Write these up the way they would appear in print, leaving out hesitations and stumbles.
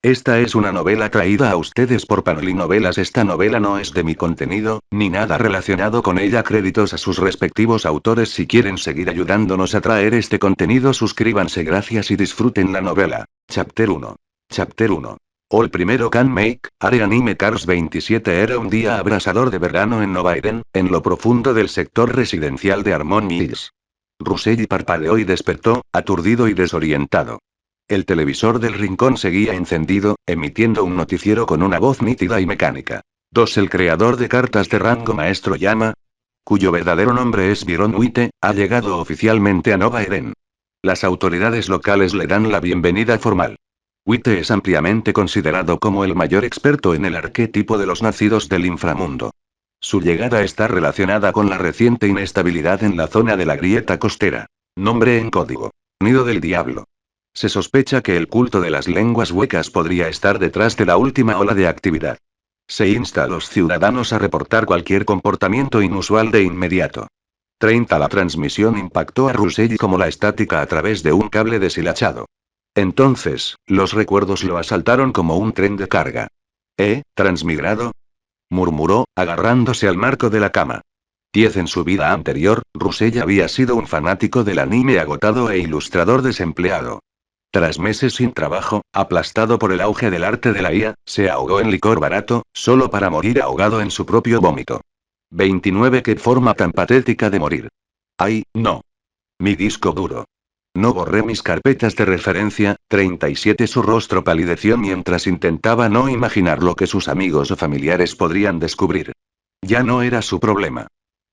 Esta es una novela traída a ustedes por Panoli Novelas. Esta novela no es de mi contenido, ni nada relacionado con ella. Créditos a sus respectivos autores. Si quieren seguir ayudándonos a traer este contenido, suscríbanse. Gracias y disfruten la novela. Chapter 1. Chapter 1. El primero can make, are anime Cars 27. Era un día abrasador de verano en Nova Eden, en lo profundo del sector residencial de Harmony Hills. Russell parpadeó y despertó, aturdido y desorientado. El televisor del rincón seguía encendido, emitiendo un noticiero con una voz nítida y mecánica. El creador de cartas de rango maestro Yama, cuyo verdadero nombre es Byron Witte, ha llegado oficialmente a Nova Eden. Las autoridades locales le dan la bienvenida formal. Witte es ampliamente considerado como el mayor experto en el arquetipo de los nacidos del inframundo. Su llegada está relacionada con la reciente inestabilidad en la zona de la grieta costera. Nombre en código. Nido del Diablo. Se sospecha que el culto de las lenguas huecas podría estar detrás de la última ola de actividad. Se insta a los ciudadanos a reportar cualquier comportamiento inusual de inmediato. 30. La transmisión impactó a Russell como la estática a través de un cable deshilachado. Entonces, los recuerdos lo asaltaron como un tren de carga. ¿Transmigrado? Murmuró, agarrándose al marco de la cama. 10. En su vida anterior, Russell había sido un fanático del anime agotado e ilustrador desempleado. Tras meses sin trabajo, aplastado por el auge del arte de la IA, se ahogó en licor barato, solo para morir ahogado en su propio vómito. 29. Qué forma tan patética de morir. ¡Ay, no! Mi disco duro. No borré mis carpetas de referencia. 37. Su rostro palideció mientras intentaba no imaginar lo que sus amigos o familiares podrían descubrir. Ya no era su problema.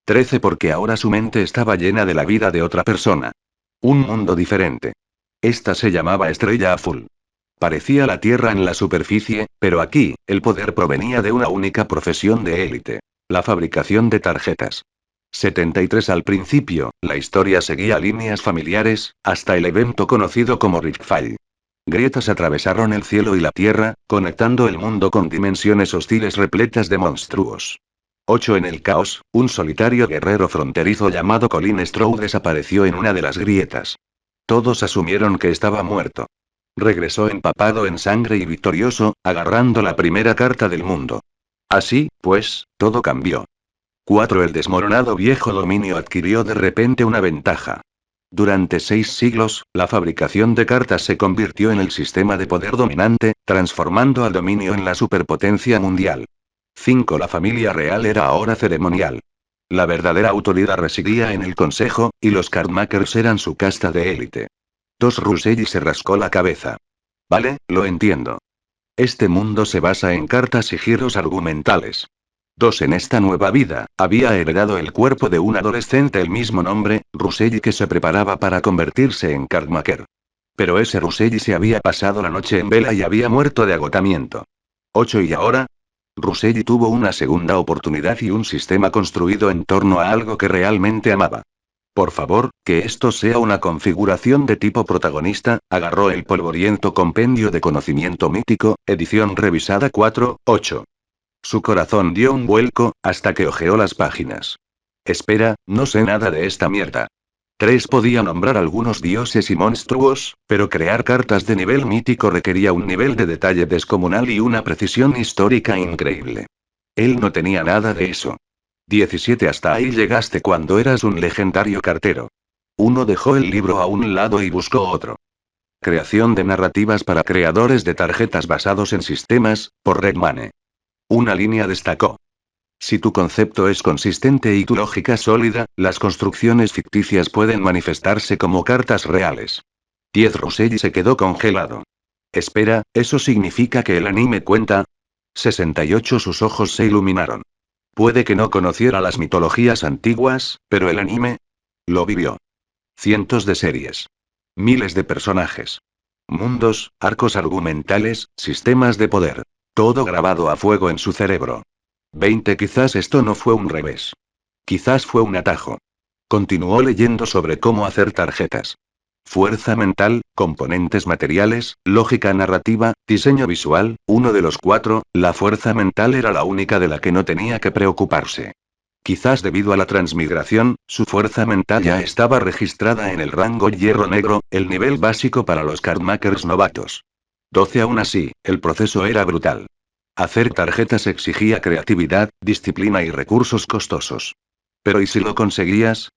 13. Porque ahora su mente estaba llena de la vida de otra persona. Un mundo diferente. Esta se llamaba Estrella Azul. Parecía la Tierra en la superficie, pero aquí, el poder provenía de una única profesión de élite. La fabricación de tarjetas. 73. Al principio, la historia seguía líneas familiares, hasta el evento conocido como Riftfall. Grietas atravesaron el cielo y la tierra, conectando el mundo con dimensiones hostiles repletas de monstruos. 8. En el caos, un solitario guerrero fronterizo llamado Colin Stroud desapareció en una de las grietas. Todos asumieron que estaba muerto. Regresó empapado en sangre y victorioso, agarrando la primera carta del mundo. Así, pues, todo cambió. 4. El desmoronado viejo dominio adquirió de repente una ventaja. Durante 6 siglos, la fabricación de cartas se convirtió en el sistema de poder dominante, transformando al dominio en la superpotencia mundial. 5. La familia real era ahora ceremonial. La verdadera autoridad residía en el consejo, y los cardmakers eran su casta de élite. 2. Russell se rascó la cabeza. Vale, lo entiendo. Este mundo se basa en cartas y giros argumentales. 2. En esta nueva vida, había heredado el cuerpo de un adolescente el mismo nombre, Russell, que se preparaba para convertirse en cardmaker. Pero ese Russell se había pasado la noche en vela y había muerto de agotamiento. 8. ¿Y ahora? Russell tuvo una segunda oportunidad y un sistema construido en torno a algo que realmente amaba. Por favor, que esto sea una configuración de tipo protagonista. Agarró el polvoriento compendio de conocimiento mítico, edición revisada 4.8. Su corazón dio un vuelco, hasta que hojeó las páginas. Espera, no sé nada de esta mierda. 3. Podía nombrar algunos dioses y monstruos, pero crear cartas de nivel mítico requería un nivel de detalle descomunal y una precisión histórica increíble. Él no tenía nada de eso. 17. Hasta ahí llegaste cuando eras un legendario cartero. 1. Dejó el libro a un lado y buscó otro. Creación de narrativas para creadores de tarjetas basados en sistemas, por Redmane. Una línea destacó. Si tu concepto es consistente y tu lógica sólida, las construcciones ficticias pueden manifestarse como cartas reales. 10. Russell se quedó congelado. Espera, ¿eso significa que el anime cuenta? 68. Sus ojos se iluminaron. Puede que no conociera las mitologías antiguas, pero el anime lo vivió. Cientos de series. Miles de personajes. Mundos, arcos argumentales, sistemas de poder. Todo grabado a fuego en su cerebro. 20. Quizás esto no fue un revés. Quizás fue un atajo. Continuó leyendo sobre cómo hacer tarjetas. Fuerza mental, componentes materiales, lógica narrativa, diseño visual, uno de los 4, la fuerza mental era la única de la que no tenía que preocuparse. Quizás debido a la transmigración, su fuerza mental ya estaba registrada en el rango hierro negro, el nivel básico para los cardmakers novatos. 12 aún así, el proceso era brutal. Hacer tarjetas exigía creatividad, disciplina y recursos costosos. Pero ¿y si lo conseguías?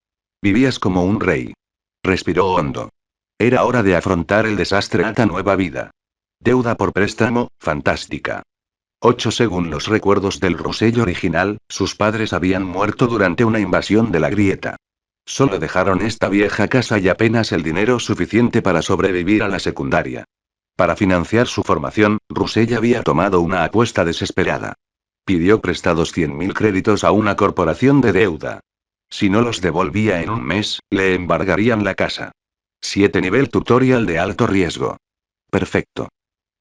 Vivías como un rey. Respiró hondo. Era hora de afrontar el desastre a esta nueva vida. Deuda por préstamo, fantástica. 8 según los recuerdos del Russell original, sus padres habían muerto durante una invasión de la grieta. Solo dejaron esta vieja casa y apenas el dinero suficiente para sobrevivir a la secundaria. Para financiar su formación, Russell había tomado una apuesta desesperada. Pidió prestados 100.000 créditos a una corporación de deuda. Si no los devolvía en un mes, le embargarían la casa. 7 nivel tutorial de alto riesgo. Perfecto.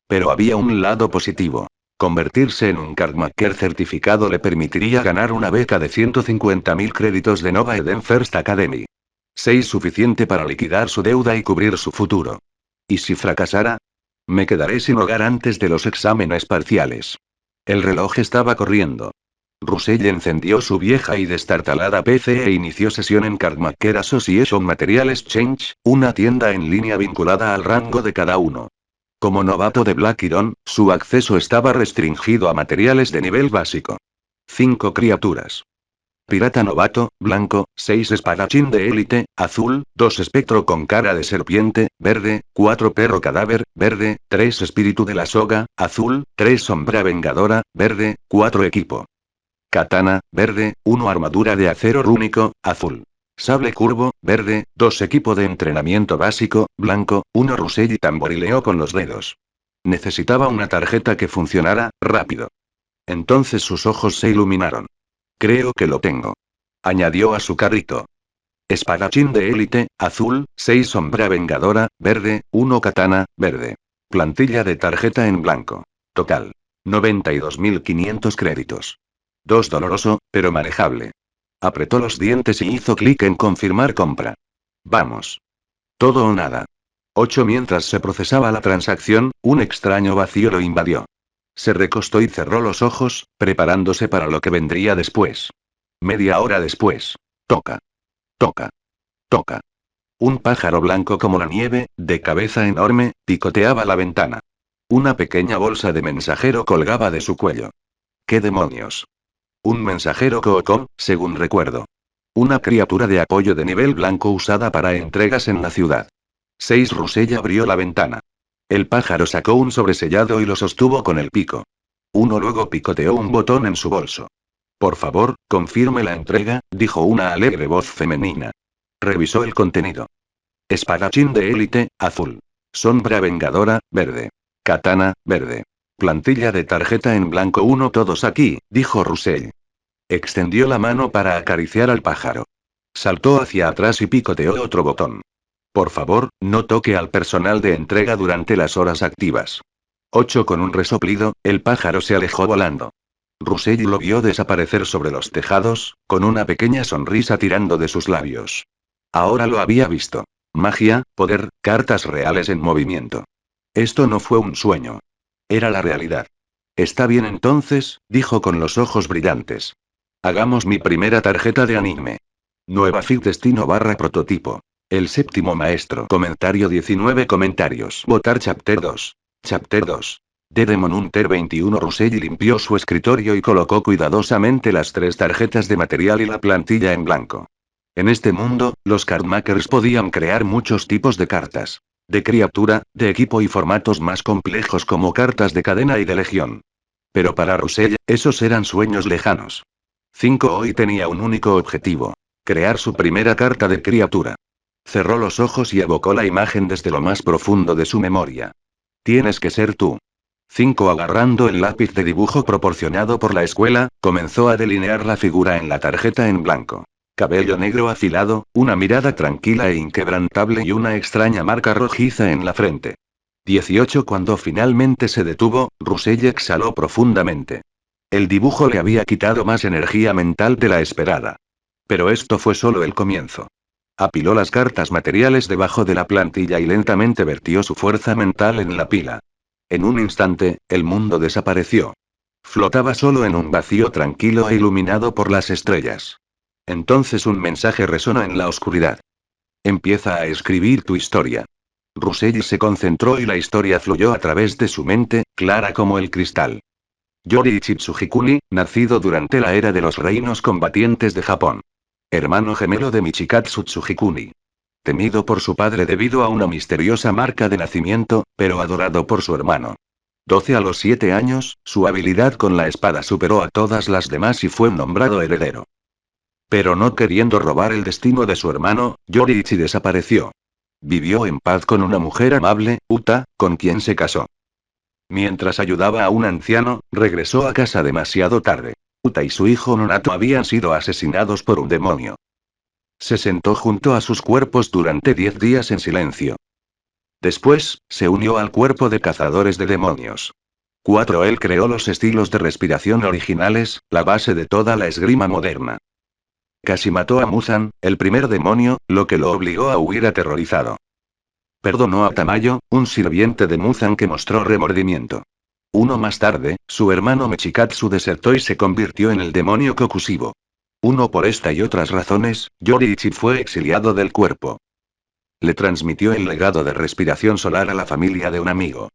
Pero había un lado positivo. Convertirse en un cardmaker certificado le permitiría ganar una beca de 150.000 créditos de Nova Eden First Academy. 6 suficiente para liquidar su deuda y cubrir su futuro. ¿Y si fracasara? Me quedaré sin hogar antes de los exámenes parciales. El reloj estaba corriendo. Russell encendió su vieja y destartalada PC e inició sesión en Cardmaker Association Material Exchange, una tienda en línea vinculada al rango de cada uno. Como novato de Black Iron, su acceso estaba restringido a materiales de nivel básico. 5 criaturas. Pirata novato, blanco, 6 espadachín de élite, azul, 2 espectro con cara de serpiente, verde, 4 perro cadáver, verde, 3 espíritu de la soga, azul, 3 sombra vengadora, verde, 4 equipo. Katana, verde, 1 armadura de acero rúnico, azul. Sable curvo, verde, 2 equipo de entrenamiento básico, blanco, 1 Russell y tamborileó con los dedos. Necesitaba una tarjeta que funcionara, rápido. Entonces sus ojos se iluminaron. Creo que lo tengo. Añadió a su carrito. Espadachín de élite, azul, 6 sombra vengadora, verde, 1 katana, verde. Plantilla de tarjeta en blanco. Total. 92.500 créditos. 2 doloroso, pero manejable. Apretó los dientes y hizo clic en confirmar compra. Vamos. Todo o nada. 8 Mientras se procesaba la transacción, un extraño vacío lo invadió. Se recostó y cerró los ojos, preparándose para lo que vendría después. Media hora después. Toca. Toca. Toca. Un pájaro blanco como la nieve, de cabeza enorme, picoteaba la ventana. Una pequeña bolsa de mensajero colgaba de su cuello. ¿Qué demonios? Un mensajero Kookon, según recuerdo. Una criatura de apoyo de nivel blanco usada para entregas en la ciudad. 6 Russell abrió la ventana. El pájaro sacó un sobresellado y lo sostuvo con el pico. Uno luego picoteó un botón en su bolso. Por favor, confirme la entrega, dijo una alegre voz femenina. Revisó el contenido. Espadachín de élite, azul. Sombra vengadora, verde. Katana, verde. Plantilla de tarjeta en blanco 1 Todos aquí, dijo Russell. Extendió la mano para acariciar al pájaro. Saltó hacia atrás y picoteó otro botón. Por favor, no toque al personal de entrega durante las horas activas. 8 Con un resoplido, el pájaro se alejó volando. Russell lo vio desaparecer sobre los tejados, con una pequeña sonrisa tirando de sus labios. Ahora lo había visto. Magia, poder, cartas reales en movimiento. Esto no fue un sueño. Era la realidad. Está bien entonces, dijo con los ojos brillantes. Hagamos mi primera tarjeta de anime. Nueva Fit Destino / prototipo. El séptimo maestro. Comentario 19 comentarios. Votar Chapter 2. Chapter 2. De Demon Hunter 21 Russell limpió su escritorio y colocó cuidadosamente las 3 tarjetas de material y la plantilla en blanco. En este mundo, los cardmakers podían crear muchos tipos de cartas. De criatura, de equipo y formatos más complejos como cartas de cadena y de legión. Pero para Russell, esos eran sueños lejanos. 5 Hoy tenía un único objetivo. Crear su primera carta de criatura. Cerró los ojos y evocó la imagen desde lo más profundo de su memoria. Tienes que ser tú. 5 Agarrando el lápiz de dibujo proporcionado por la escuela, comenzó a delinear la figura en la tarjeta en blanco. Cabello negro afilado, una mirada tranquila e inquebrantable y una extraña marca rojiza en la frente. 18 Cuando finalmente se detuvo, Russell exhaló profundamente. El dibujo le había quitado más energía mental de la esperada. Pero esto fue solo el comienzo. Apiló las cartas materiales debajo de la plantilla y lentamente vertió su fuerza mental en la pila. En un instante, el mundo desapareció. Flotaba solo en un vacío tranquilo e iluminado por las estrellas. Entonces un mensaje resonó en la oscuridad. Empieza a escribir tu historia. Rusei se concentró y la historia fluyó a través de su mente, clara como el cristal. Yoriichi Tsujikuni, nacido durante la era de los reinos combatientes de Japón. Hermano gemelo de Michikatsu Tsujikuni. Temido por su padre debido a una misteriosa marca de nacimiento, pero adorado por su hermano. 12 a los 7 años, su habilidad con la espada superó a todas las demás y fue nombrado heredero. Pero no queriendo robar el destino de su hermano, Yoriichi desapareció. Vivió en paz con una mujer amable, Uta, con quien se casó. Mientras ayudaba a un anciano, regresó a casa demasiado tarde. Uta y su hijo Nonato habían sido asesinados por un demonio. Se sentó junto a sus cuerpos durante 10 días en silencio. Después, se unió al cuerpo de cazadores de demonios. 4. Él creó los estilos de respiración originales, la base de toda la esgrima moderna. Casi mató a Muzan, el primer demonio, lo que lo obligó a huir aterrorizado. Perdonó a Tamayo, un sirviente de Muzan que mostró remordimiento. 1 más tarde, su hermano Michikatsu desertó y se convirtió en el demonio Kokushibo. 1 Por esta y otras razones, Yoriichi fue exiliado del cuerpo. Le transmitió el legado de respiración solar a la familia de un amigo.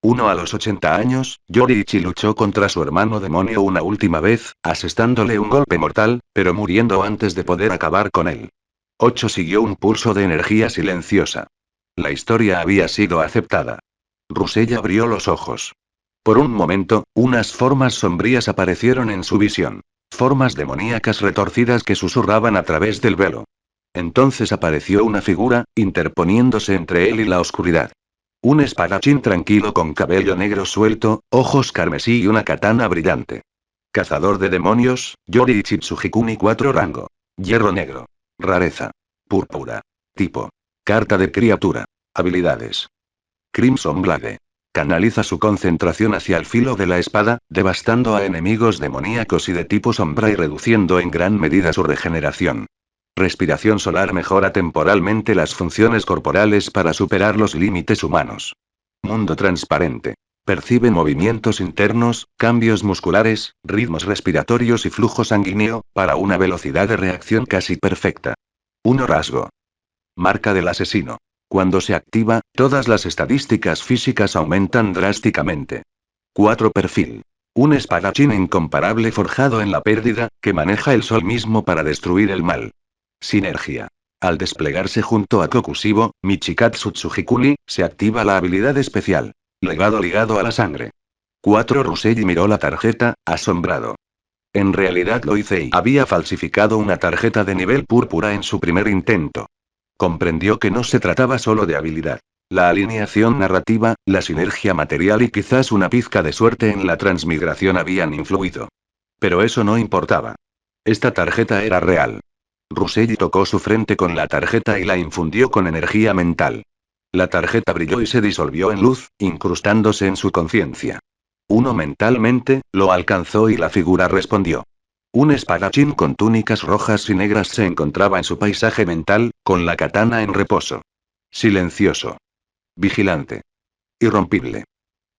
1 A los 80 años, Yoriichi luchó contra su hermano demonio una última vez, asestándole un golpe mortal, pero muriendo antes de poder acabar con él. 8 Siguió un pulso de energía silenciosa. La historia había sido aceptada. Rusei abrió los ojos. Por un momento, unas formas sombrías aparecieron en su visión. Formas demoníacas retorcidas que susurraban a través del velo. Entonces apareció una figura, interponiéndose entre él y la oscuridad. Un espadachín tranquilo con cabello negro suelto, ojos carmesí y una katana brillante. Cazador de demonios, Yoriichi Tsujikuni 4 rango. Hierro negro. Rareza. Púrpura. Tipo. Carta de criatura. Habilidades. Crimson Blade. Canaliza su concentración hacia el filo de la espada, devastando a enemigos demoníacos y de tipo sombra y reduciendo en gran medida su regeneración. Respiración solar mejora temporalmente las funciones corporales para superar los límites humanos. Mundo transparente. Percibe movimientos internos, cambios musculares, ritmos respiratorios y flujo sanguíneo, para una velocidad de reacción casi perfecta. 1 Rasgo. Marca del asesino. Cuando se activa, todas las estadísticas físicas aumentan drásticamente. 4 Perfil. Un espadachín incomparable forjado en la pérdida, que maneja el sol mismo para destruir el mal. Sinergia. Al desplegarse junto a Kokushibo, Michikatsu Tsujikuni, se activa la habilidad especial. Legado ligado a la sangre. 4 Rusei miró la tarjeta, asombrado. En realidad Loisei había falsificado una tarjeta de nivel púrpura en su primer intento. Comprendió que no se trataba solo de habilidad. La alineación narrativa, la sinergia material y quizás una pizca de suerte en la transmigración habían influido. Pero eso no importaba. Esta tarjeta era real. Rusei tocó su frente con la tarjeta y la infundió con energía mental. La tarjeta brilló y se disolvió en luz, incrustándose en su conciencia. 1 Mentalmente, lo alcanzó y la figura respondió. Un espadachín con túnicas rojas y negras se encontraba en su paisaje mental, con la katana en reposo. Silencioso. Vigilante. Irrompible.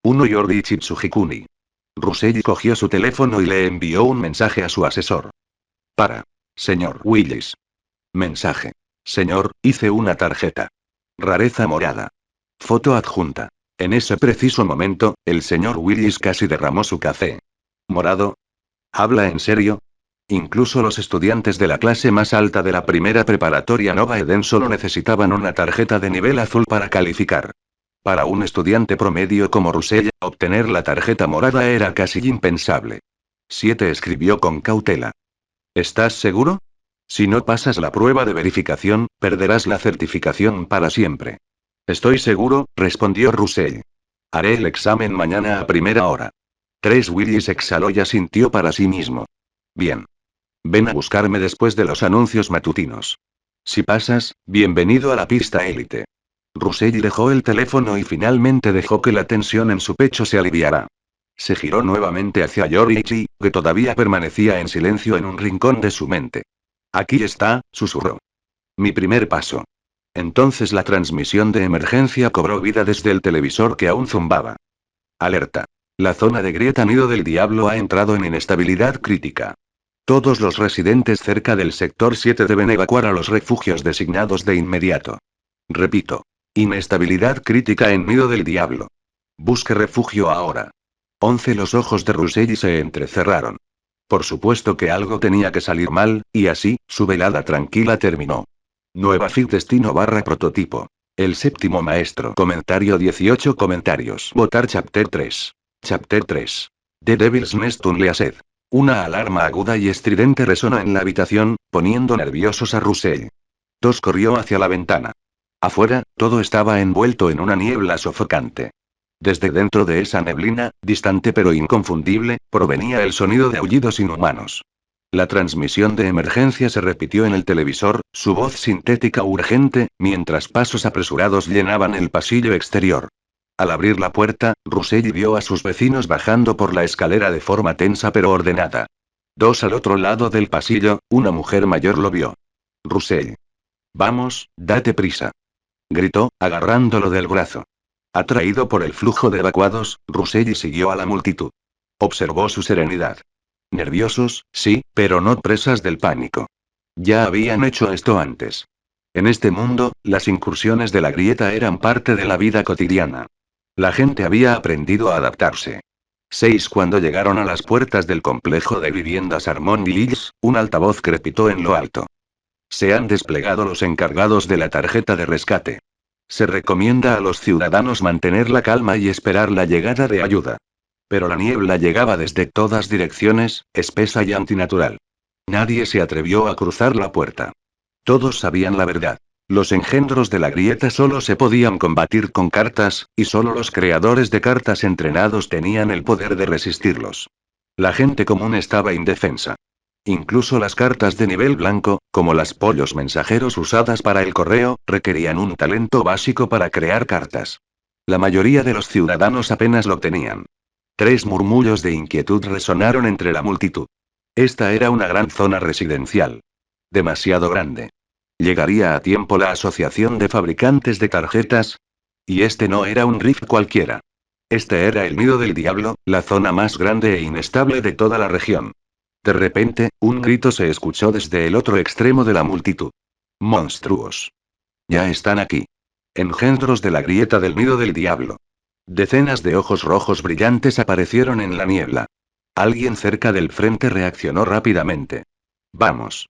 1 Yoriichi Tsujikuni. Rusei cogió su teléfono y le envió un mensaje a su asesor. Señor Willis. Mensaje. Señor, hice una tarjeta. Rareza morada. Foto adjunta. En ese preciso momento, el señor Willis casi derramó su café. ¿Morado? ¿Habla en serio? Incluso los estudiantes de la clase más alta de la primera preparatoria Nova Eden solo necesitaban una tarjeta de nivel azul para calificar. Para un estudiante promedio como Rusei, obtener la tarjeta morada era casi impensable. 7 Escribió con cautela. ¿Estás seguro? Si no pasas la prueba de verificación, perderás la certificación para siempre. Estoy seguro, respondió Rusei. Haré el examen mañana a primera hora. 3 Willis exhaló y asintió para sí mismo. Bien. Ven a buscarme después de los anuncios matutinos. Si pasas, bienvenido a la pista élite. Rusei dejó el teléfono y finalmente dejó que la tensión en su pecho se aliviara. Se giró nuevamente hacia Yoriichi, que todavía permanecía en silencio en un rincón de su mente. Aquí está, susurró. Mi primer paso. Entonces la transmisión de emergencia cobró vida desde el televisor que aún zumbaba. Alerta. La zona de Grieta Nido del Diablo ha entrado en inestabilidad crítica. Todos los residentes cerca del sector 7 deben evacuar a los refugios designados de inmediato. Repito. Inestabilidad crítica en Nido del Diablo. Busque refugio ahora. 11. Los ojos de Russelli se entrecerraron. Por supuesto que algo tenía que salir mal, y así, su velada tranquila terminó. Nueva Fit Destino barra prototipo. El séptimo maestro. Comentario 18 comentarios. Votar Chapter 3. Chapter 3. The Devil's Nest Unleashed. Una alarma aguda y estridente resonó en la habitación, poniendo nerviosos a Russell. 2 corrió hacia la ventana. Afuera, todo estaba envuelto en una niebla sofocante. Desde dentro de esa neblina, distante pero inconfundible, provenía el sonido de aullidos inhumanos. La transmisión de emergencia se repitió en el televisor, su voz sintética urgente, mientras pasos apresurados llenaban el pasillo exterior. Al abrir la puerta, Russell vio a sus vecinos bajando por la escalera de forma tensa pero ordenada. 2 al otro lado del pasillo, una mujer mayor lo vio. Russell. Vamos, date prisa. Gritó, agarrándolo del brazo. Atraído por el flujo de evacuados, Russell siguió a la multitud. Observó su serenidad. Nerviosos, sí, pero no presas del pánico. Ya habían hecho esto antes. En este mundo, las incursiones de la grieta eran parte de la vida cotidiana. La gente había aprendido a adaptarse. 6. Cuando llegaron a las puertas del complejo de viviendas Armand Villiers, un altavoz crepitó en lo alto. Se han desplegado los encargados de la tarjeta de rescate. Se recomienda a los ciudadanos mantener la calma y esperar la llegada de ayuda. Pero la niebla llegaba desde todas direcciones, espesa y antinatural. Nadie se atrevió a cruzar la puerta. Todos sabían la verdad. Los engendros de la grieta solo se podían combatir con cartas, y solo los creadores de cartas entrenados tenían el poder de resistirlos. La gente común estaba indefensa. Incluso las cartas de nivel blanco, como las pollos mensajeros usadas para el correo, requerían un talento básico para crear cartas. La mayoría de los ciudadanos apenas lo tenían. 3 murmullos de inquietud resonaron entre la multitud. Esta era una gran zona residencial. Demasiado grande. ¿Llegaría a tiempo la Asociación de Fabricantes de Tarjetas? Y este no era un rift cualquiera. Este era el Nido del Diablo, la zona más grande e inestable de toda la región. De repente, un grito se escuchó desde el otro extremo de la multitud. ¡Monstruos! Ya están aquí. Engendros de la grieta del Nido del Diablo. Decenas de ojos rojos brillantes aparecieron en la niebla. Alguien cerca del frente reaccionó rápidamente. Vamos.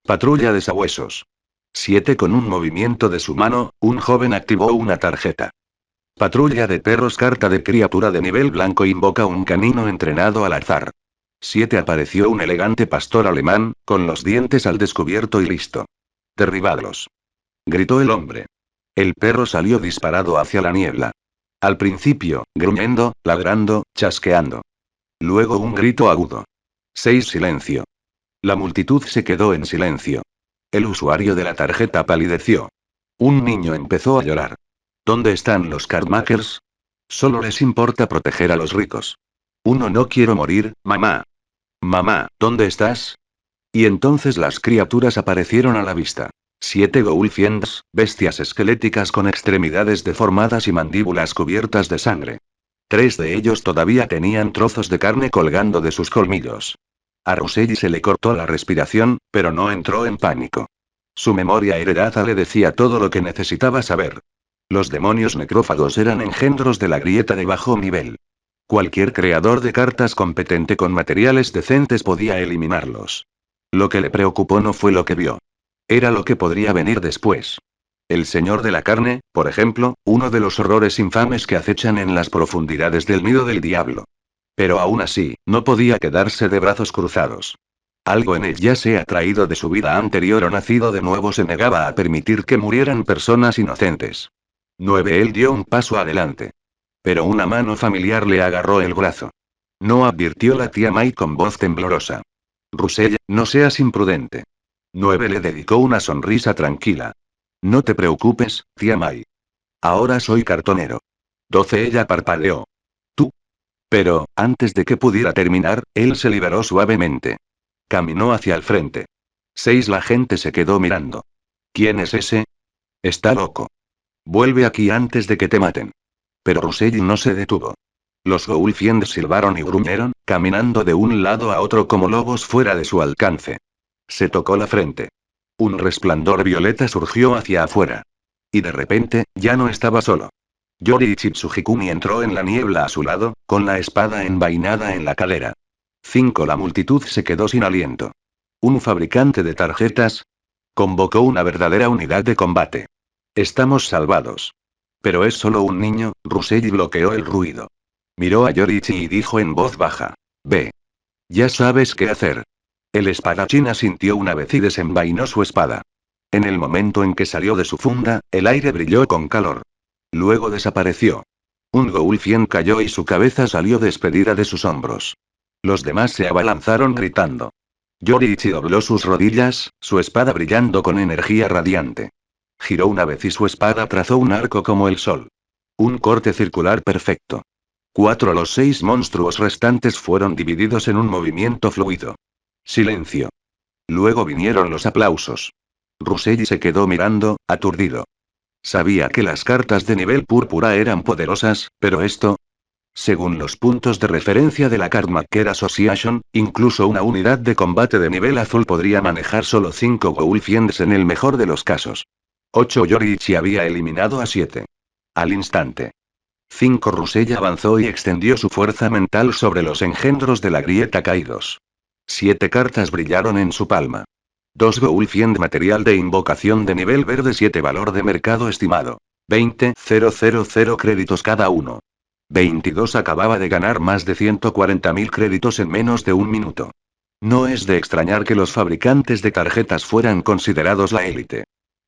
Patrulla de sabuesos. 7. Con un movimiento de su mano, un joven activó una tarjeta. Patrulla de perros, carta de criatura de nivel blanco, invoca un canino entrenado al azar. 7. Apareció un elegante pastor alemán, con los dientes al descubierto y listo. Derribadlos. Gritó el hombre. El perro salió disparado hacia la niebla. Al principio, gruñendo, ladrando, chasqueando. Luego un grito agudo. 6. Silencio. La multitud se quedó en silencio. El usuario de la tarjeta palideció. Un niño empezó a llorar. ¿Dónde están los cardmakers? Solo les importa proteger a los ricos. No quiero morir, mamá. Mamá, ¿dónde estás? Y entonces las criaturas aparecieron a la vista. 7 Goulfiends, bestias esqueléticas con extremidades deformadas y mandíbulas cubiertas de sangre. 3 de ellos todavía tenían trozos de carne colgando de sus colmillos. A Russell se le cortó la respiración, pero no entró en pánico. Su memoria heredada le decía todo lo que necesitaba saber. Los demonios necrófagos eran engendros de la grieta de bajo nivel. Cualquier creador de cartas competente con materiales decentes podía eliminarlos. Lo que le preocupó no fue lo que vio. Era lo que podría venir después. El Señor de la Carne, por ejemplo, uno de los horrores infames que acechan en las profundidades del Nido del Diablo. Pero aún así, no podía quedarse de brazos cruzados. Algo en él, ya sea traído de su vida anterior o nacido de nuevo, se negaba a permitir que murieran personas inocentes. 9. Él dio un paso adelante. Pero una mano familiar le agarró el brazo. No, advirtió la tía May con voz temblorosa. Russell, no seas imprudente. 9. Le dedicó una sonrisa tranquila. No te preocupes, tía May. Ahora soy cartonero. 12. Ella parpadeó. ¿Tú? Pero, antes de que pudiera terminar, él se liberó suavemente. Caminó hacia el frente. 6. La gente se quedó mirando. ¿Quién es ese? Está loco. Vuelve aquí antes de que te maten. Pero Russell no se detuvo. Los Goulfiends silbaron y gruñeron, caminando de un lado a otro como lobos fuera de su alcance. Se tocó la frente. Un resplandor violeta surgió hacia afuera. Y de repente, ya no estaba solo. Yoriichi Tsujikumi entró en la niebla a su lado, con la espada envainada en la cadera. 5. La multitud se quedó sin aliento. ¿Un fabricante de tarjetas? Convocó una verdadera unidad de combate. Estamos salvados. Pero es solo un niño, Rusei bloqueó el ruido. Miró a Yoriichi y dijo en voz baja. Ve. Ya sabes qué hacer. El espadachín asintió una vez y desenvainó su espada. En el momento en que salió de su funda, el aire brilló con calor. Luego desapareció. Un Goulfien cayó y su cabeza salió despedida de sus hombros. Los demás se abalanzaron gritando. Yoriichi dobló sus rodillas, su espada brillando con energía radiante. Giró una vez y su espada trazó un arco como el sol. Un corte circular perfecto. 4. Los 6 monstruos restantes fueron divididos en un movimiento fluido. Silencio. Luego vinieron los aplausos. Rusei se quedó mirando, aturdido. Sabía que las cartas de nivel púrpura eran poderosas, pero esto... Según los puntos de referencia de la Card Maker Association, incluso una unidad de combate de nivel azul podría manejar solo 5 Goulfiends en el mejor de los casos. 8. Yoriichi había eliminado a 7. Al instante. 5. Rusei avanzó y extendió su fuerza mental sobre los engendros de la grieta caídos. 7 cartas brillaron en su palma. 2 Goulfien material de invocación de nivel verde 7 valor de mercado estimado. 20.000 créditos cada uno. 22 acababa de ganar más de 140.000 créditos en menos de un minuto. No es de extrañar que los fabricantes de tarjetas fueran considerados la élite.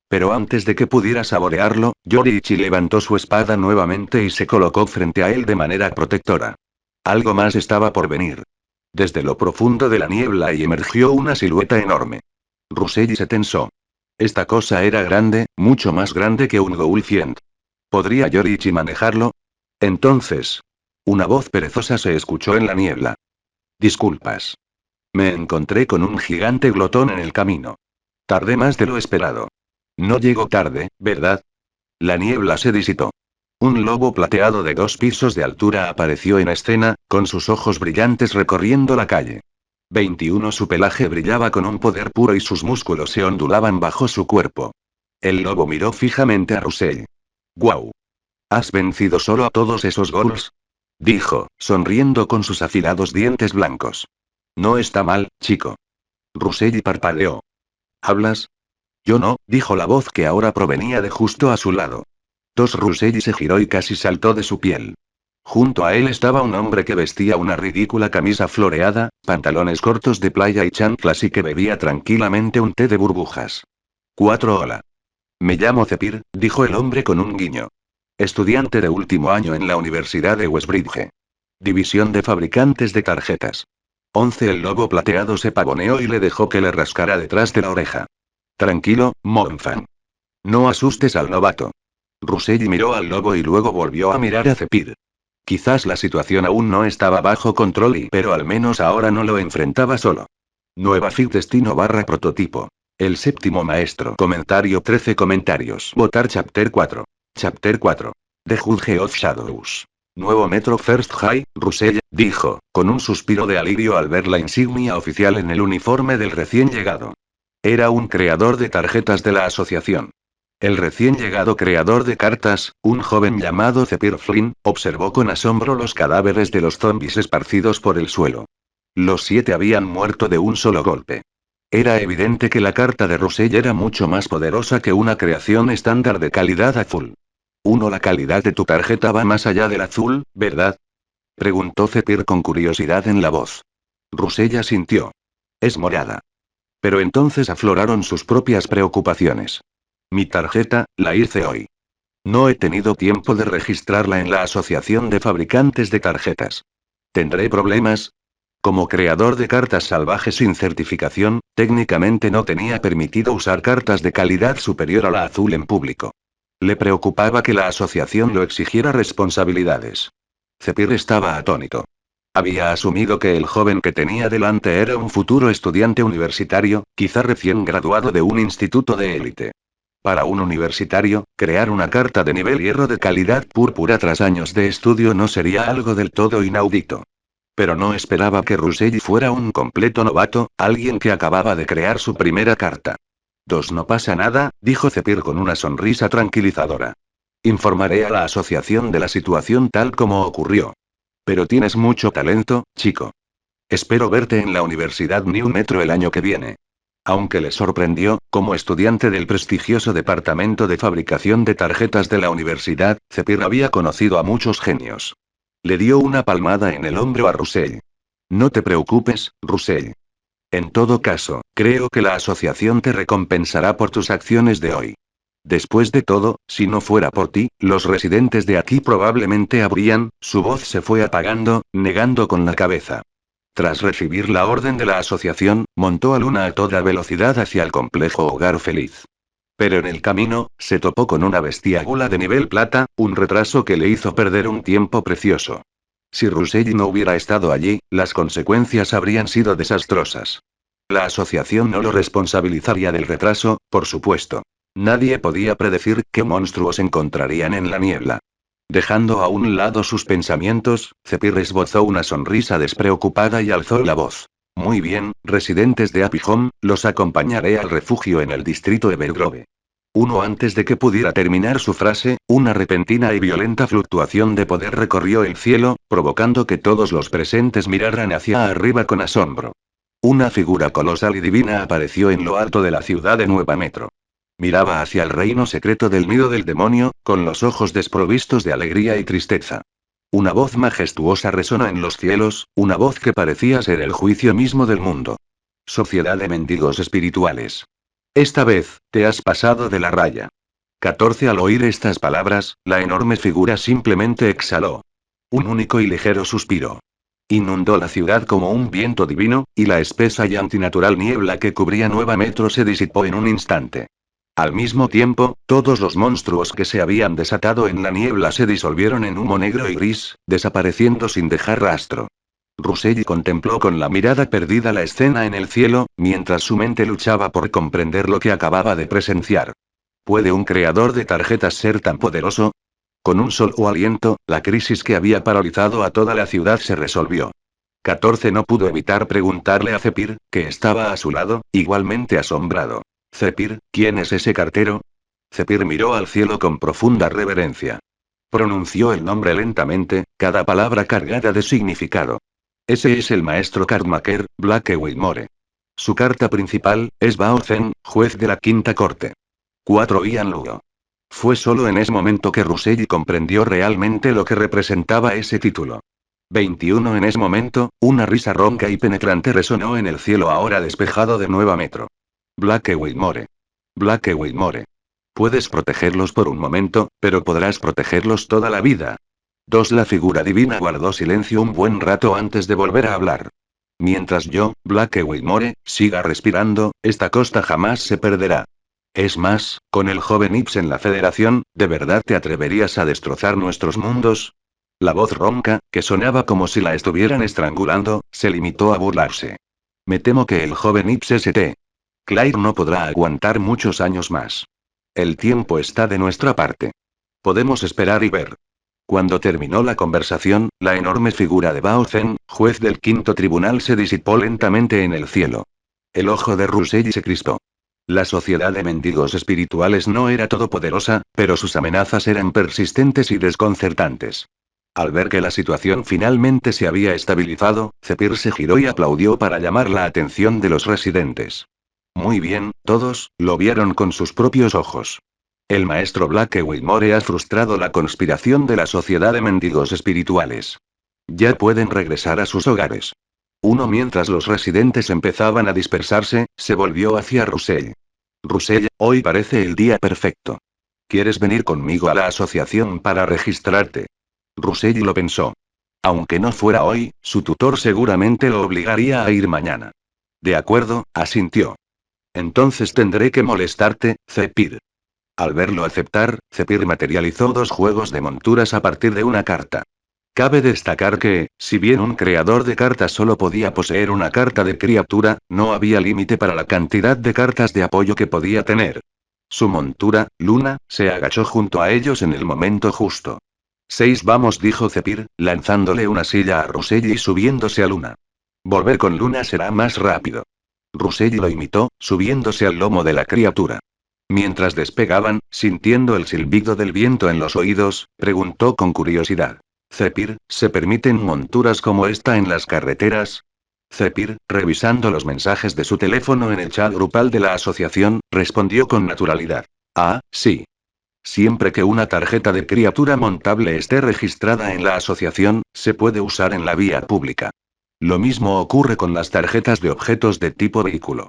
Pero antes de que pudiera saborearlo, Yoriichi levantó su espada nuevamente y se colocó frente a él de manera protectora. Algo más estaba por venir. Desde lo profundo de la niebla y emergió una silueta enorme. Rusei se tensó. Esta cosa era grande, mucho más grande que un Goulfien. ¿Podría Yoriichi manejarlo? Entonces. Una voz perezosa se escuchó en la niebla. Disculpas. Me encontré con un gigante glotón en el camino. Tardé más de lo esperado. No llegó tarde, ¿verdad? La niebla se disipó. Un lobo plateado de 2 pisos de altura apareció en escena, con sus ojos brillantes recorriendo la calle. 21. Su pelaje brillaba con un poder puro y sus músculos se ondulaban bajo su cuerpo. El lobo miró fijamente a Rusei. ¡Guau! ¿Has vencido solo a todos esos ghouls? Dijo, sonriendo con sus afilados dientes blancos. No está mal, chico. Rusei parpadeó. ¿Hablas? Yo no, dijo la voz que ahora provenía de justo a su lado. 2. Rusei se giró y casi saltó de su piel. Junto a él estaba un hombre que vestía una ridícula camisa floreada, pantalones cortos de playa y chanclas y que bebía tranquilamente un té de burbujas. 4. Hola. Me llamo Zephyr, dijo el hombre con un guiño. Estudiante de último año en la Universidad de Westbridge. División de fabricantes de tarjetas. 11. El lobo plateado se pavoneó y le dejó que le rascara detrás de la oreja. Tranquilo, Monfan. No asustes al novato. Rusei miró al lobo y luego volvió a mirar a Zephyr. Quizás la situación aún no estaba bajo control pero al menos ahora no lo enfrentaba solo. Nueva FIC destino / prototipo. El séptimo maestro. Comentario 13 comentarios. Votar Chapter 4. Chapter 4. The Judge of Shadows. Nuevo Metro First High, Rusei, dijo, con un suspiro de alivio al ver la insignia oficial en el uniforme del recién llegado. Era un creador de tarjetas de la asociación. El recién llegado creador de cartas, un joven llamado Zephyr Flynn, observó con asombro los cadáveres de los zombies esparcidos por el suelo. Los 7 habían muerto de un solo golpe. Era evidente que la carta de Rusei era mucho más poderosa que una creación estándar de calidad azul. La calidad de tu tarjeta va más allá del azul, ¿verdad? Preguntó Zephyr con curiosidad en la voz. Rusei asintió. Es morada. Pero entonces afloraron sus propias preocupaciones. Mi tarjeta, la hice hoy. No he tenido tiempo de registrarla en la Asociación de Fabricantes de Tarjetas. ¿Tendré problemas? Como creador de cartas salvajes sin certificación, técnicamente no tenía permitido usar cartas de calidad superior a la azul en público. Le preocupaba que la asociación lo exigiera responsabilidades. Zephyr estaba atónito. Había asumido que el joven que tenía delante era un futuro estudiante universitario, quizá recién graduado de un instituto de élite. Para un universitario, crear una carta de nivel hierro de calidad púrpura tras años de estudio no sería algo del todo inaudito. Pero no esperaba que Rusei fuera un completo novato, alguien que acababa de crear su primera carta. No pasa nada, dijo Zephyr con una sonrisa tranquilizadora. Informaré a la asociación de la situación tal como ocurrió. Pero tienes mucho talento, chico. Espero verte en la Universidad New Metro el año que viene. Aunque le sorprendió, como estudiante del prestigioso departamento de fabricación de tarjetas de la universidad, Zephyr había conocido a muchos genios. Le dio una palmada en el hombro a Russell. No te preocupes, Russell. En todo caso, creo que la asociación te recompensará por tus acciones de hoy. Después de todo, si no fuera por ti, los residentes de aquí probablemente habrían, su voz se fue apagando, negando con la cabeza. Tras recibir la orden de la asociación, montó a Luna a toda velocidad hacia el complejo Hogar Feliz. Pero en el camino, se topó con una bestia gula de nivel plata, un retraso que le hizo perder un tiempo precioso. Si Russell no hubiera estado allí, las consecuencias habrían sido desastrosas. La asociación no lo responsabilizaría del retraso, por supuesto. Nadie podía predecir qué monstruos encontrarían en la niebla. Dejando a un lado sus pensamientos, Zephyr esbozó una sonrisa despreocupada y alzó la voz. Muy bien, residentes de Happy Home, los acompañaré al refugio en el distrito Evergrove. Antes de que pudiera terminar su frase, una repentina y violenta fluctuación de poder recorrió el cielo, provocando que todos los presentes miraran hacia arriba con asombro. Una figura colosal y divina apareció en lo alto de la ciudad de Nueva Metro. Miraba hacia el reino secreto del nido del demonio, con los ojos desprovistos de alegría y tristeza. Una voz majestuosa resonó en los cielos, una voz que parecía ser el juicio mismo del mundo. Sociedad de mendigos espirituales. Esta vez, te has pasado de la raya. 14. Al oír estas palabras, la enorme figura simplemente exhaló. Un único y ligero suspiro. Inundó la ciudad como un viento divino, y la espesa y antinatural niebla que cubría Nueva Metro se disipó en un instante. Al mismo tiempo, todos los monstruos que se habían desatado en la niebla se disolvieron en humo negro y gris, desapareciendo sin dejar rastro. Russell contempló con la mirada perdida la escena en el cielo, mientras su mente luchaba por comprender lo que acababa de presenciar. ¿Puede un creador de tarjetas ser tan poderoso? Con un solo aliento, la crisis que había paralizado a toda la ciudad se resolvió. 14 no pudo evitar preguntarle a Zephyr, que estaba a su lado, igualmente asombrado. Zephyr, ¿quién es ese cartero? Zephyr miró al cielo con profunda reverencia. Pronunció el nombre lentamente, cada palabra cargada de significado. Ese es el maestro Cardmaker, Blake Whitmore. Su carta principal, es Bao Zen, juez de la Quinta Corte. 4. Ian Lugo. Fue solo en ese momento que Russell comprendió realmente lo que representaba ese título. 21. En ese momento, una risa ronca y penetrante resonó en el cielo ahora despejado de Nueva Metro. Blake Whitmore. Blake Whitmore. Puedes protegerlos por un momento, pero podrás protegerlos toda la vida. 2. La figura divina guardó silencio un buen rato antes de volver a hablar. Mientras yo, Blake Whitmore, siga respirando, esta costa jamás se perderá. Es más, con el joven Ips en la Federación, ¿de verdad te atreverías a destrozar nuestros mundos? La voz ronca, que sonaba como si la estuvieran estrangulando, se limitó a burlarse. Me temo que el joven Ips St. Clair no podrá aguantar muchos años más. El tiempo está de nuestra parte. Podemos esperar y ver. Cuando terminó la conversación, la enorme figura de Bao Zen, juez del quinto tribunal, se disipó lentamente en el cielo. El ojo de Russell se crispó. La sociedad de mendigos espirituales no era todopoderosa, pero sus amenazas eran persistentes y desconcertantes. Al ver que la situación finalmente se había estabilizado, Zephyr se giró y aplaudió para llamar la atención de los residentes. Muy bien, todos, lo vieron con sus propios ojos. El maestro Blake Whitmore ha frustrado la conspiración de la sociedad de mendigos espirituales. Ya pueden regresar a sus hogares. Mientras los residentes empezaban a dispersarse, se volvió hacia Russell. Russell, hoy parece el día perfecto. ¿Quieres venir conmigo a la asociación para registrarte? Russell lo pensó. Aunque no fuera hoy, su tutor seguramente lo obligaría a ir mañana. De acuerdo, asintió. Entonces tendré que molestarte, Zephyr. Al verlo aceptar, Zephyr materializó 2 juegos de monturas a partir de una carta. Cabe destacar que, si bien un creador de cartas solo podía poseer una carta de criatura, no había límite para la cantidad de cartas de apoyo que podía tener. Su montura, Luna, se agachó junto a ellos en el momento justo. 6. Vamos, dijo Zephyr, lanzándole una silla a Russell y subiéndose a Luna. Volver con Luna será más rápido. Russell lo imitó, subiéndose al lomo de la criatura. Mientras despegaban, sintiendo el silbido del viento en los oídos, preguntó con curiosidad. Zephyr, ¿se permiten monturas como esta en las carreteras? Zephyr, revisando los mensajes de su teléfono en el chat grupal de la asociación, respondió con naturalidad. Ah, sí. Siempre que una tarjeta de criatura montable esté registrada en la asociación, se puede usar en la vía pública. Lo mismo ocurre con las tarjetas de objetos de tipo vehículo.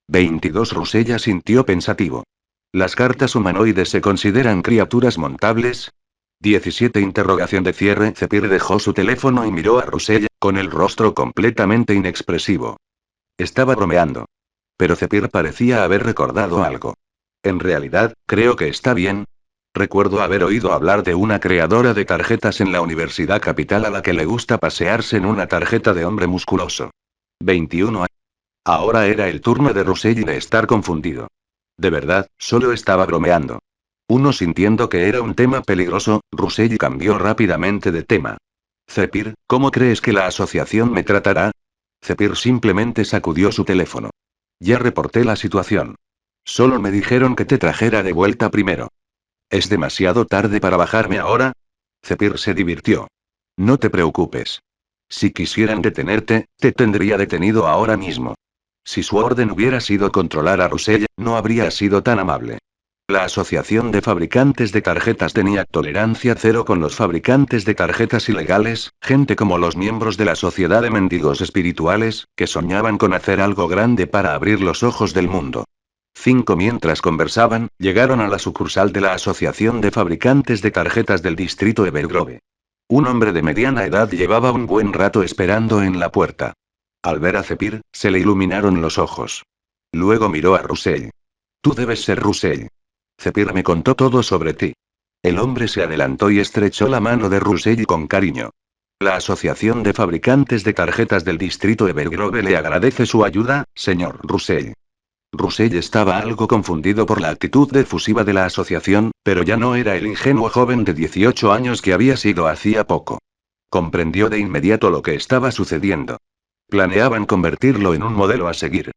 22 Rusella sintió pensativo. ¿Las cartas humanoides se consideran criaturas montables? 17 Interrogación de cierre. Zephyr dejó su teléfono y miró a Rusella, con el rostro completamente inexpresivo. Estaba bromeando. Pero Zephyr parecía haber recordado algo. En realidad, creo que está bien. Recuerdo haber oído hablar de una creadora de tarjetas en la Universidad Capital a la que le gusta pasearse en una tarjeta de hombre musculoso. 21 Ahora era el turno de Russell de estar confundido. De verdad, solo estaba bromeando. Uno sintiendo que era un tema peligroso, Russell cambió rápidamente de tema. Zephyr, ¿cómo crees que la asociación me tratará? Zephyr simplemente sacudió su teléfono. Ya reporté la situación. Solo me dijeron que te trajera de vuelta primero. ¿Es demasiado tarde para bajarme ahora? Zephyr se divirtió. No te preocupes. Si quisieran detenerte, te tendría detenido ahora mismo. Si su orden hubiera sido controlar a Russell, no habría sido tan amable. La Asociación de Fabricantes de Tarjetas tenía tolerancia cero con los fabricantes de tarjetas ilegales, gente como los miembros de la Sociedad de Mendigos Espirituales, que soñaban con hacer algo grande para abrir los ojos del mundo. 5 Mientras conversaban, llegaron a la sucursal de la Asociación de Fabricantes de Tarjetas del distrito Evergrove. Un hombre de mediana edad llevaba un buen rato esperando en la puerta. Al ver a Zephyr, se le iluminaron los ojos. Luego miró a Russell. Tú debes ser Russell. Zephyr me contó todo sobre ti. El hombre se adelantó y estrechó la mano de Russell con cariño. La Asociación de Fabricantes de Tarjetas del distrito Evergrove le agradece su ayuda, señor Russell. Russell estaba algo confundido por la actitud efusiva de la asociación, pero ya no era el ingenuo joven de 18 años que había sido hacía poco. Comprendió de inmediato lo que estaba sucediendo. Planeaban convertirlo en un modelo a seguir.